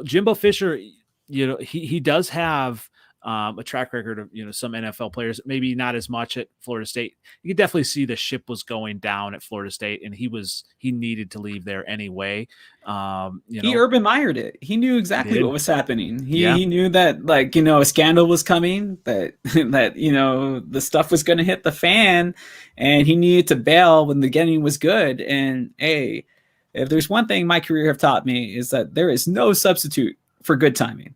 Jimbo Fisher, he does have a track record of, some NFL players, maybe not as much at Florida State. You could definitely see the ship was going down at Florida State, and he needed to leave there anyway. He Urban Meyered it. He knew exactly what was happening. He knew that, like, a scandal was coming, that the stuff was going to hit the fan, and he needed to bail when the getting was good. And hey, if there's one thing my career have taught me is that there is no substitute for good timing.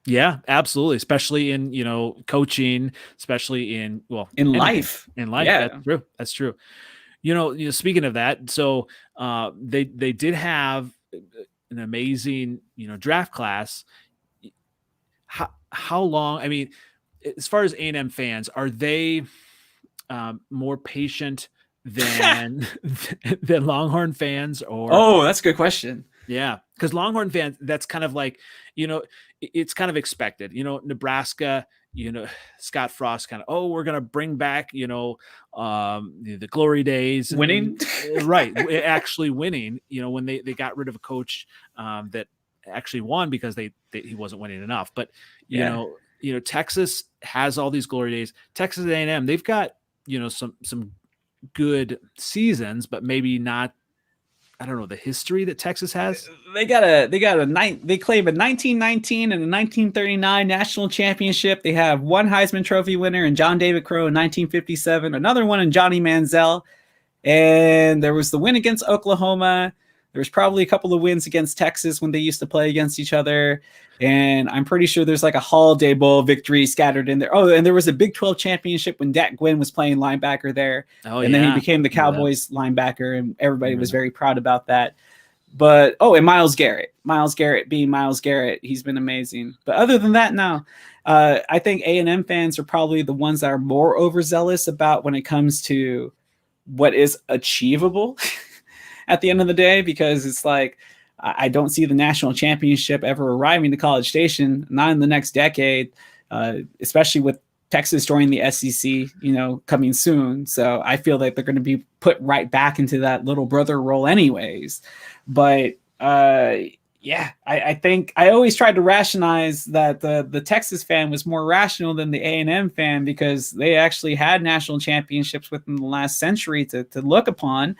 Yeah, absolutely. Especially in, coaching, especially in life. In life. Yeah. That's true. Speaking of that, so they did have an amazing, draft class. How long, I mean, as far as A&M fans, are they more patient than than Longhorn fans? Or that's a good question. Yeah, because Longhorn fans, that's kind of like, it's kind of expected. Nebraska, Scott Frost kind of, we're going to bring back, the glory days. Winning. Right. Actually winning, when they got rid of a coach that actually won because he wasn't winning enough. But, Texas has all these glory days. Texas A&M, they've got, some good seasons, but maybe not, I don't know, the history that Texas has. They claim a 1919 and a 1939 national championship. They have one Heisman Trophy winner in John David Crow in 1957, another one in Johnny Manziel, and there was the win against Oklahoma. There was probably a couple of wins against Texas when they used to play against each other. And I'm pretty sure there's like a Holiday Bowl victory scattered in there. Oh, and there was a Big 12 championship when Dak Gwynn was playing linebacker there. And then he became the Cowboys linebacker, and everybody was very proud about that. But, and Myles Garrett being Myles Garrett, he's been amazing. But other than that, no. I think A&M fans are probably the ones that are more overzealous about when it comes to what is achievable at the end of the day, because it's like I don't see the national championship ever arriving to College Station, not in the next decade, especially with Texas joining the SEC, coming soon. So I feel like they're going to be put right back into that little brother role, anyways. But yeah, I think I always tried to rationalize that the Texas fan was more rational than the A&M fan, because they actually had national championships within the last century to look upon.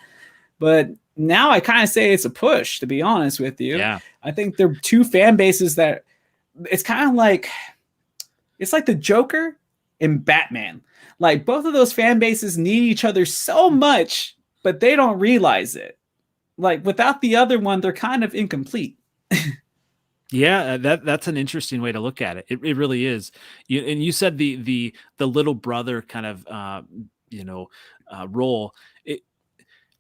But now I kind of say it's a push, to be honest with you. Yeah. I think they're two fan bases that it's kind of like, it's like the Joker and Batman. Like, both of those fan bases need each other so much, but they don't realize it. Like, without the other one, they're kind of incomplete. Yeah, that's an interesting way to look at it. It really is. And you said the little brother kind of role.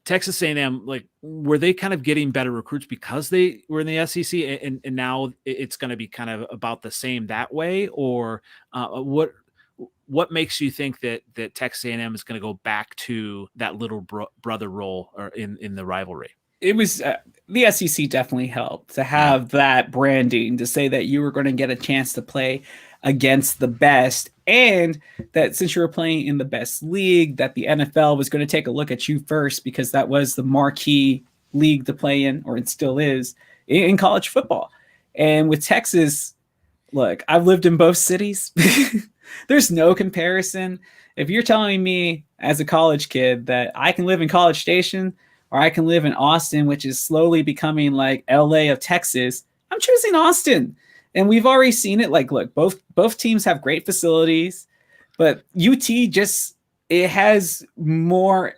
Texas A&M, like, were they kind of getting better recruits because they were in the SEC, and now it's going to be kind of about the same that way, or what makes you think that Texas A&M is going to go back to that little brother role, or in the rivalry? It was the SEC definitely helped to Yeah. have that branding, to say that you were going to get a chance to play against the best, and that since you were playing in the best league, that the NFL was going to take a look at you first, because that was the marquee league to play in, or it still is, in college football. And with Texas, look, I've lived in both cities. There's no comparison. If you're telling me as a college kid that I can live in College Station, or I can live in Austin, which is slowly becoming like LA of Texas, I'm choosing Austin. And we've already seen it. Like, look, both teams have great facilities, but UT just it has more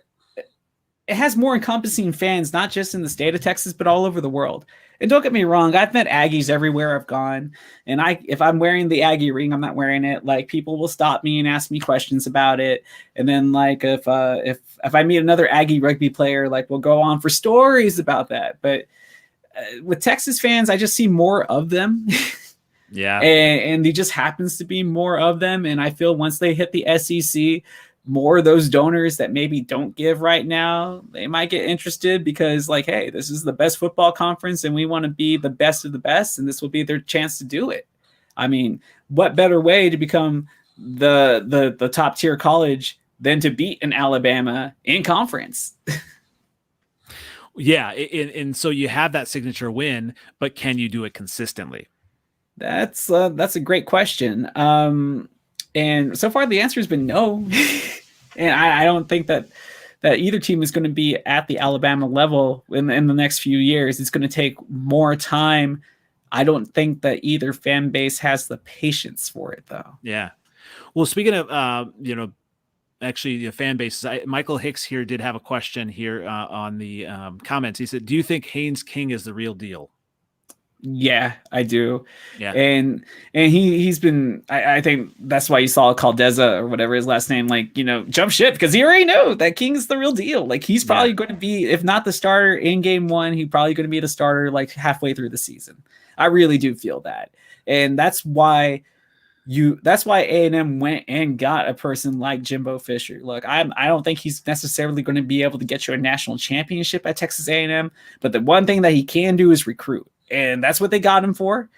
encompassing fans, not just in the state of Texas, but all over the world. And don't get me wrong, I've met Aggies everywhere I've gone. And if I'm wearing the Aggie ring, I'm not wearing it. Like, people will stop me and ask me questions about it. And then, like, if I meet another Aggie rugby player, like, we'll go on for stories about that. But with Texas fans, I just see more of them. Yeah. And there just happens to be more of them. And I feel once they hit the SEC, more of those donors that maybe don't give right now, they might get interested, because, like, hey, this is the best football conference and we want to be the best of the best, and this will be their chance to do it. I mean, what better way to become the top tier college than to beat an Alabama in conference? Yeah, and so you have that signature win, but can you do it consistently? That's a great question. And so far the answer has been no. And I don't think that either team is going to be at the Alabama level in the next few years. It's going to take more time. I don't think that either fan base has the patience for it, though. Yeah. Well, speaking of actually the fan bases, Michael Hicks here did have a question here on the comments. He said, "Do you think Haynes King is the real deal?" Yeah, I do. Yeah. And he's been, I think that's why you saw Caldeza, or whatever his last name, like, jump ship, because he already knew that King's the real deal. Like, he's probably going to be, if not the starter in game one, he's probably going to be the starter like halfway through the season. I really do feel that. And that's why A&M went and got a person like Jimbo Fisher. Look, I don't think he's necessarily going to be able to get you a national championship at Texas A&M, but the one thing that he can do is recruit. And that's what they got him for.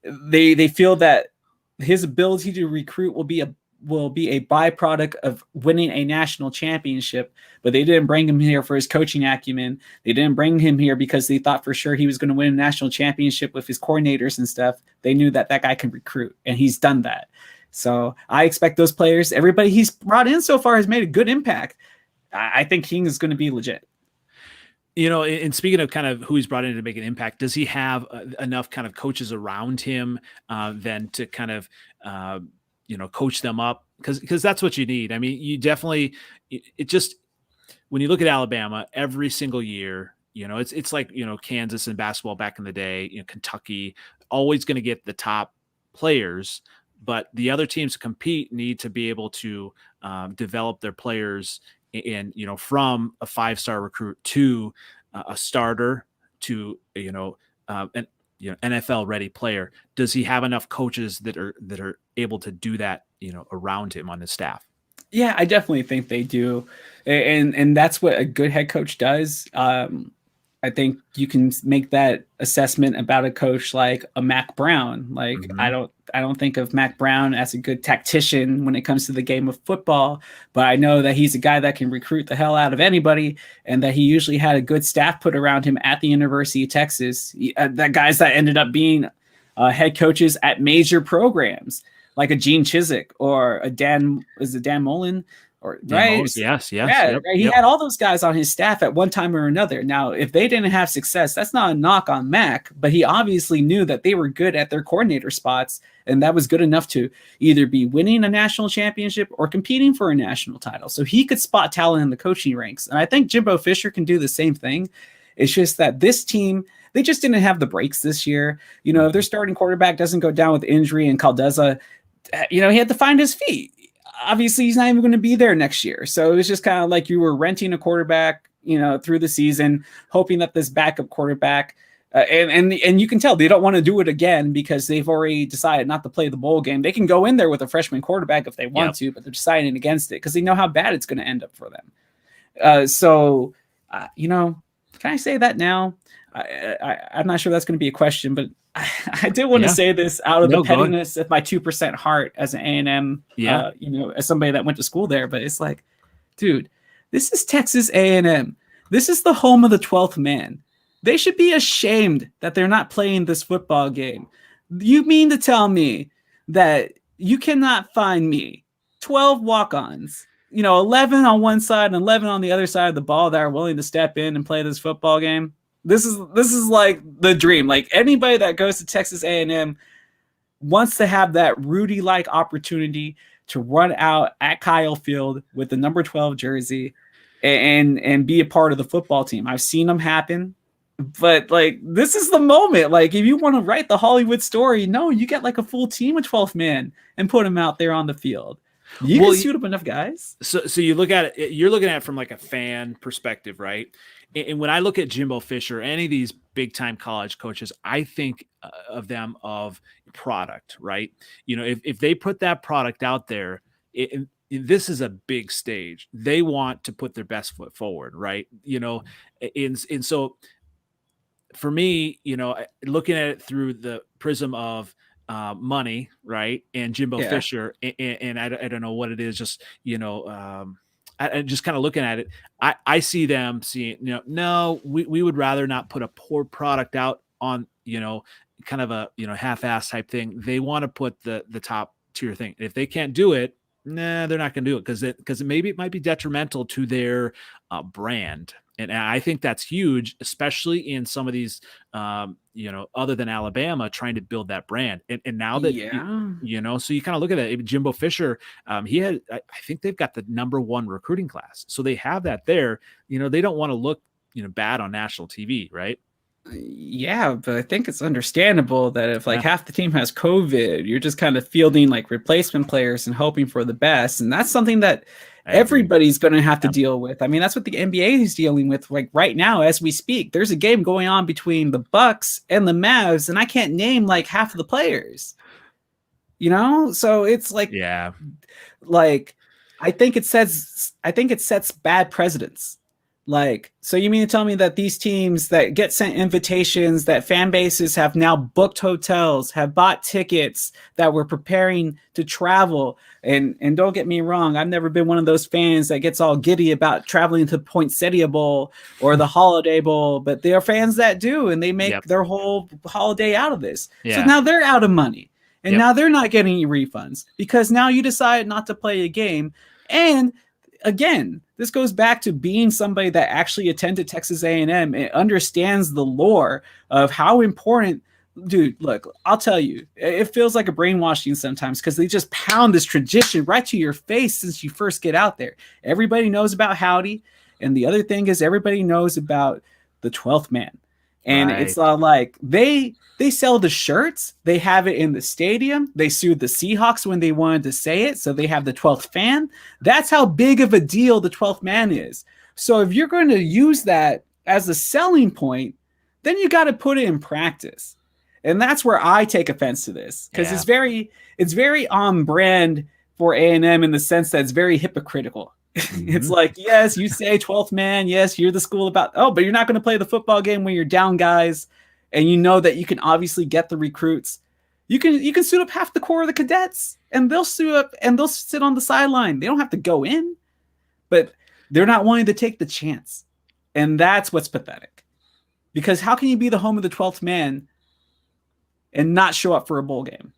They feel that his ability to recruit will be a byproduct of winning a national championship, but they didn't bring him here for his coaching acumen. They didn't bring him here because they thought for sure he was going to win a national championship with his coordinators and stuff. They knew that guy can recruit, and he's done that. So I expect those players, everybody he's brought in so far has made a good impact. I think King is going to be legit. And speaking of kind of who he's brought in to make an impact, does he have enough kind of coaches around him then to kind of, coach them up? Because that's what you need. I mean, you definitely, it just, when you look at Alabama every single year, it's like, Kansas and basketball back in the day, Kentucky, always going to get the top players, but the other teams to compete need to be able to develop their players, and from a 5-star recruit to a starter to an NFL ready player. Does he have enough coaches that are able to do that around him on his staff? Yeah, I definitely think they do, and that's what a good head coach does. I think you can make that assessment about a coach like a Mac Brown. Like Hmm. I don't think of Mac Brown as a good tactician when it comes to the game of football, but I know that he's a guy that can recruit the hell out of anybody, and that he usually had a good staff put around him at the University of Texas. That guys that ended up being head coaches at major programs like a Gene Chiswick or a Dan Mullen or Dan right? Mullen, yes, yes, Yeah, yep, right. He yep, had all those guys on his staff at one time or another. Now, if they didn't have success, that's not a knock on Mac, but he obviously knew that they were good at their coordinator spots, and that was good enough to either be winning a national championship or competing for a national title. So he could spot talent in the coaching ranks. And I think Jimbo Fisher can do the same thing. It's just that this team, they just didn't have the breaks this year. You know, if their mhm, starting quarterback doesn't go down with injury and Caldeza, you know, he had to find his feet. Obviously, he's not even going to be there next year. So it was just kind of like you were renting a quarterback, you know, through the season, hoping that this backup quarterback, and you can tell they don't want to do it again because they've already decided not to play the bowl game. They can go in there with a freshman quarterback if they want yep. to, but they're deciding against it because they know how bad it's going to end up for them. You know, can I say that now? I'm not sure that's going to be a question, but I did want to Yeah, say this out of the no, go ahead. pettiness of my 2% heart as an A&M, Yeah, you know, as somebody that went to school there. But it's like, dude, this is Texas A&M. This is the home of the 12th man. They should be ashamed that they're not playing this football game. You mean to tell me that you cannot find me 12 walk-ons, you know, 11 on one side and 11 on the other side of the ball that are willing to step in and play this football game? This is like the dream. Like anybody that goes to Texas A&M wants to have that Rudy-like opportunity to run out at Kyle Field with the number 12 jersey and be a part of the football team. I've seen them happen, but like this is the moment. Like if you want to write the Hollywood story, no, you get like a full team of 12 men and put them out there on the field. You can well, suit up enough guys. so you look at it, you're looking at it from like a fan perspective, right? And when I look at Jimbo Fisher, any of these big time college coaches, I think of them of product, right? You know, if they put that product out there, this is a big stage. They want to put their best foot forward, right? You know, and so for me, you know, looking at it through the prism of money, right, and Jimbo Yeah. Fisher, and I don't know what it is, just you know, I just kind of looking at it, I see them seeing, you know, no, we would rather not put a poor product out on, you know, kind of a, you know, half-ass type thing. They want to put the top tier thing. If they can't do it, nah, they're not going to do it because maybe it might be detrimental to their brand. And I think that's huge, especially in some of these, you know, other than Alabama, trying to build that brand. And now that, Yeah. you know, so you kind of look at that. Jimbo Fisher, he had, I think they've got the number one recruiting class. So they have that there. You know, they don't want to look, you know, bad on national TV, right? Yeah, but I think it's understandable that if like Yeah, half the team has COVID, you're just kind of fielding like replacement players and hoping for the best. And that's something that I agree. everybody's going to have to Yeah. deal with. I mean, that's what the NBA is dealing with like right now as we speak. There's a game going on between the Bucks and the Mavs, and I can't name like half of the players. You know? So it's Yeah. like I think it sets bad precedents. Like, so you mean to tell me that these teams that get sent invitations, that fan bases have now booked hotels, have bought tickets, that were preparing to travel, and don't get me wrong, I've never been one of those fans that gets all giddy about traveling to Poinsettia Bowl or the Holiday Bowl, but there are fans that do, and they make Yep. their whole holiday out of this. So Yeah. now they're out of money. And Yep. now they're not getting any refunds because now you decide not to play a game. And again, this goes back to being somebody that actually attended Texas A&M and understands the lore of how important. Dude, look, I'll tell you, it feels like a brainwashing sometimes because they just pound this tradition right to your face since you first get out there. Everybody knows about Howdy. And the other thing is everybody knows about the 12th man. And it's Right. like they sell the shirts. They have it in the stadium. They sued the Seahawks when they wanted to say it. So they have the 12th fan. That's how big of a deal the 12th man is. So if you're going to use that as a selling point, then you got to put it in practice. And that's where I take offense to this because Yeah. it's very on brand for A&M in the sense that it's very hypocritical. It's like, yes, you say 12th man, yes, you're the school about, but you're not going to play the football game when you're down guys, and you know that you can obviously get the recruits. You can suit up half the core of the cadets, and they'll suit up and they'll sit on the sideline. They don't have to go in, but they're not wanting to take the chance. And that's what's pathetic. Because how can you be the home of the 12th man and not show up for a bowl game?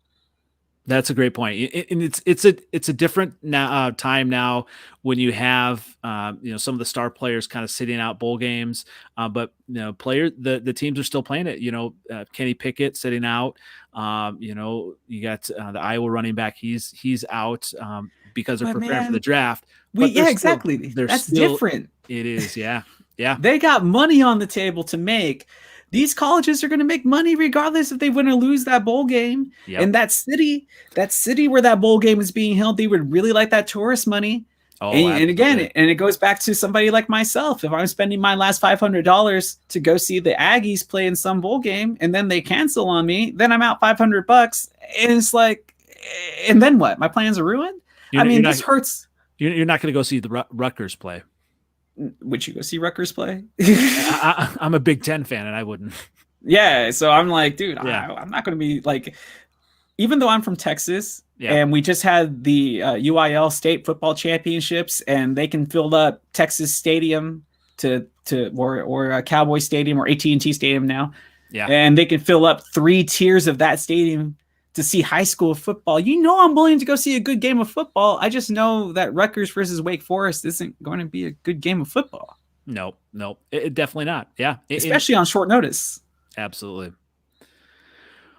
That's a great point, and it's a different now, time now when you have some of the star players kind of sitting out bowl games, but the teams are still playing it. Kenny Pickett sitting out. You got the Iowa running back. He's out because they're preparing for the draft. Exactly. That's different. It is, yeah. They got money on the table to make. These colleges are going to make money regardless if they win or lose that bowl game. Yep. And that city where that bowl game is being held, they would really like that tourist money. And again, it goes back to somebody like myself. If I'm spending my last $500 to go see the Aggies play in some bowl game, and then they cancel on me, then I'm out $500. And it's like, and then what? My plans are ruined. This hurts. You're not going to go see the Rutgers play. Would you go see Rutgers play? I'm a Big Ten fan, and I wouldn't. Yeah, so I'm like, dude, I'm not going to be like, even though I'm from Texas, and we just had the UIL state football championships, and they can fill up Texas Stadium or a Cowboy Stadium or AT&T Stadium now, and they can fill up 3 tiers of that stadium to see high school football. I'm willing to go see a good game of football. I just know that Rutgers versus Wake Forest isn't going to be a good game of football. No, it definitely not. Yeah. Especially on short notice. Absolutely.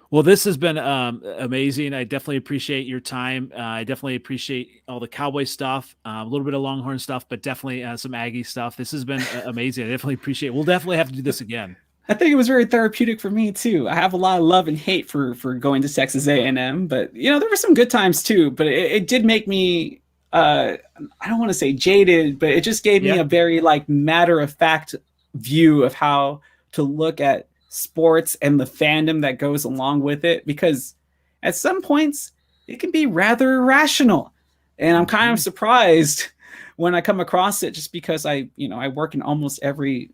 Well, this has been amazing. I definitely appreciate your time. I definitely appreciate all the Cowboy stuff, a little bit of Longhorn stuff, but definitely some Aggie stuff. This has been amazing. I definitely appreciate it. We'll definitely have to do this again. I think it was very therapeutic for me too. I have a lot of love and hate for going to Texas A&M, but there were some good times too. But it did make me, I don't want to say jaded, but it just gave me a very matter of fact view of how to look at sports and the fandom that goes along with it. Because at some points it can be rather irrational, and I'm kind of surprised when I come across it, just because I work in almost every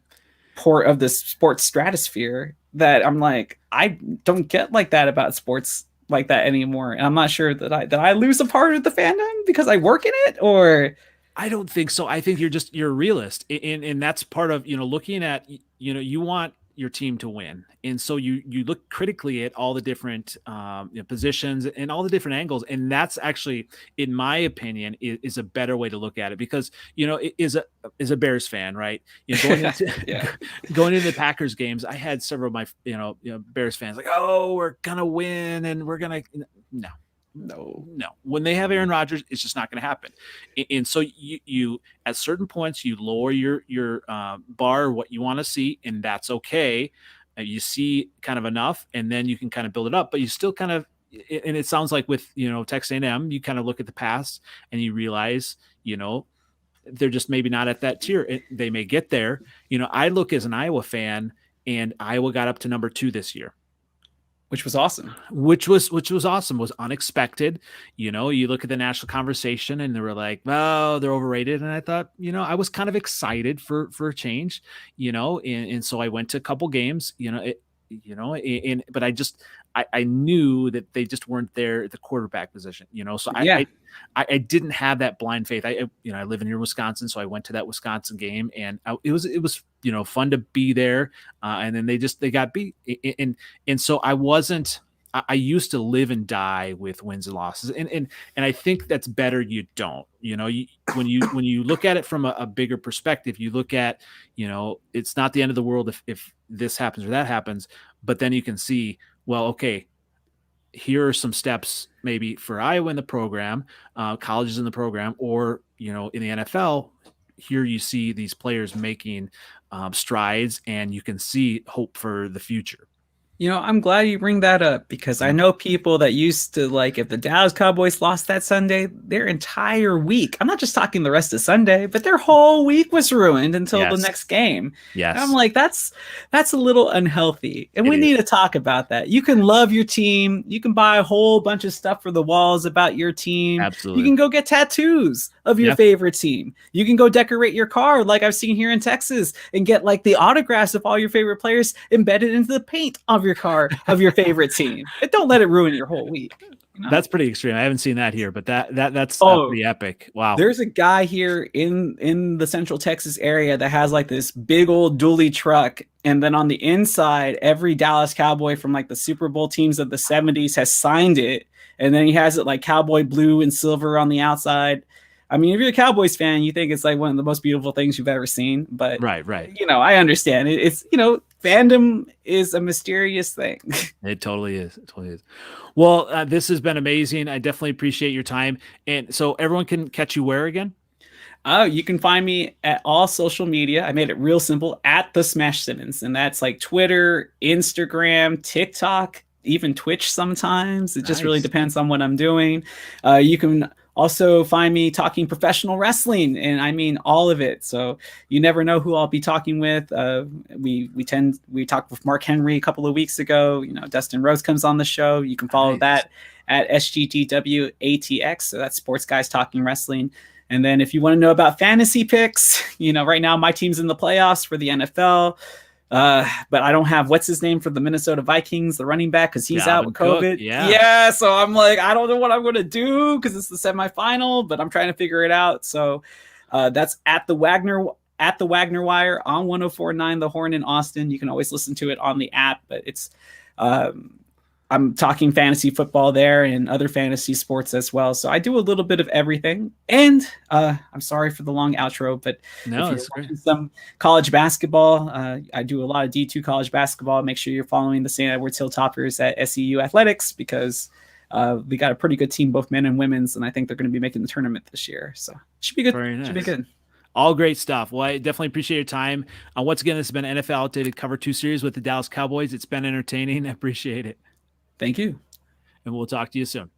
port of the sports stratosphere, that I'm like, I don't get like that about sports like that anymore. And I'm not sure that I lose a part of the fandom because I work in it, or I don't think so. I think you're a realist, and that's part of looking at you want your team to win, and so you look critically at all the different positions and all the different angles, and that's actually, in my opinion, is a better way to look at it, because is a Bears fan, right? Going into the Packers games, I had several of my Bears fans like, oh, we're gonna win and we're gonna no. When they have Aaron Rodgers, it's just not going to happen. And so you at certain points you lower your bar, what you want to see, and that's okay. You see kind of enough, and then you can kind of build it up. But you still kind of, and it sounds like with Texas A&M, you kind of look at the past and you realize they're just maybe not at that tier. They may get there. I look as an Iowa fan, and Iowa got up to number 2 this year. Which was awesome. Which was awesome. Was unexpected. You look at the national conversation, and they were like, "Oh, they're overrated." And I thought, I was kind of excited for a change. And so I went to a couple games. But I knew that they just weren't there at the quarterback position. So I didn't have that blind faith. I live in Wisconsin, so I went to that Wisconsin game, and it was fun to be there. And then they got beat, and so I wasn't. I used to live and die with wins and losses, and I think that's better. You don't, when you look at it from a bigger perspective, you look at, it's not the end of the world if this happens or that happens, but then you can see, well, okay, here are some steps maybe for Iowa in the program, colleges in the program, or in the NFL. Here you see these players making strides, and you can see hope for the future. I'm glad you bring that up because I know people that used to like if the Dallas Cowboys lost that Sunday, their entire week, I'm not just talking the rest of Sunday, but their whole week was ruined until the Yes. next game. And I'm Yes. like, that's a little unhealthy. And It we need is. to talk about that. You can love your team, you can buy a whole bunch of stuff for the walls about your team. You Absolutely. can go get tattoos of your Yeah. favorite team. You can go decorate your car like I've seen here in Texas and get like the autographs of all your favorite players embedded into the paint of your car of your favorite team. And don't let it ruin your whole week. You know? That's pretty extreme. I haven't seen that here, but that's Oh, pretty epic. Wow. there's a guy here in the Central Texas area that has like this big old dually truck, and then on the inside, every Dallas Cowboy from like the Super Bowl teams of the '70s has signed it, and then he has it like cowboy blue and silver on the outside. I mean, if you're a Cowboys fan, you think it's like one of the most beautiful things you've ever seen. But Right, right. I understand it's fandom is a mysterious thing. It totally is. It totally is. Well, this has been amazing. I definitely appreciate your time. And so everyone can catch you where again? Oh, you can find me at all social media. I made it real simple at the Smash Simmons, and that's like Twitter, Instagram, TikTok, even Twitch sometimes. It just really Nice. depends on what I'm doing. You can also find me talking professional wrestling, and I mean all of it. So you never know who I'll be talking with. We talked with Mark Henry a couple of weeks ago. Dustin Rose comes on the show. You can follow Nice. that at SGTWATX. So that's Sports Guys Talking Wrestling. And then if you want to know about fantasy picks, right now my team's in the playoffs for the NFL. But I don't have what's his name for the Minnesota Vikings, the running back, because he's out Dalvin with Cook. COVID. Yeah. Yeah, so I'm like, I don't know what I'm gonna do because it's the semifinal, but I'm trying to figure it out. So that's at the Wagner Wire on 104.9 The Horn in Austin. You can always listen to it on the app, but it's I'm talking fantasy football there and other fantasy sports as well. So I do a little bit of everything. And I'm sorry for the long outro, but No, if you're that's great. watching some college basketball, I do a lot of D2 college basketball. Make sure you're following the St. Edward's Hilltoppers at SEU Athletics because we got a pretty good team, both men and women's, and I think they're going to be making the tournament this year. So it should be good. Very nice. Should be good. All great stuff. Well, I definitely appreciate your time. Once again, this has been NFL Updated Cover 2 series with the Dallas Cowboys. It's been entertaining. I appreciate it. Thank you. And we'll talk to you soon.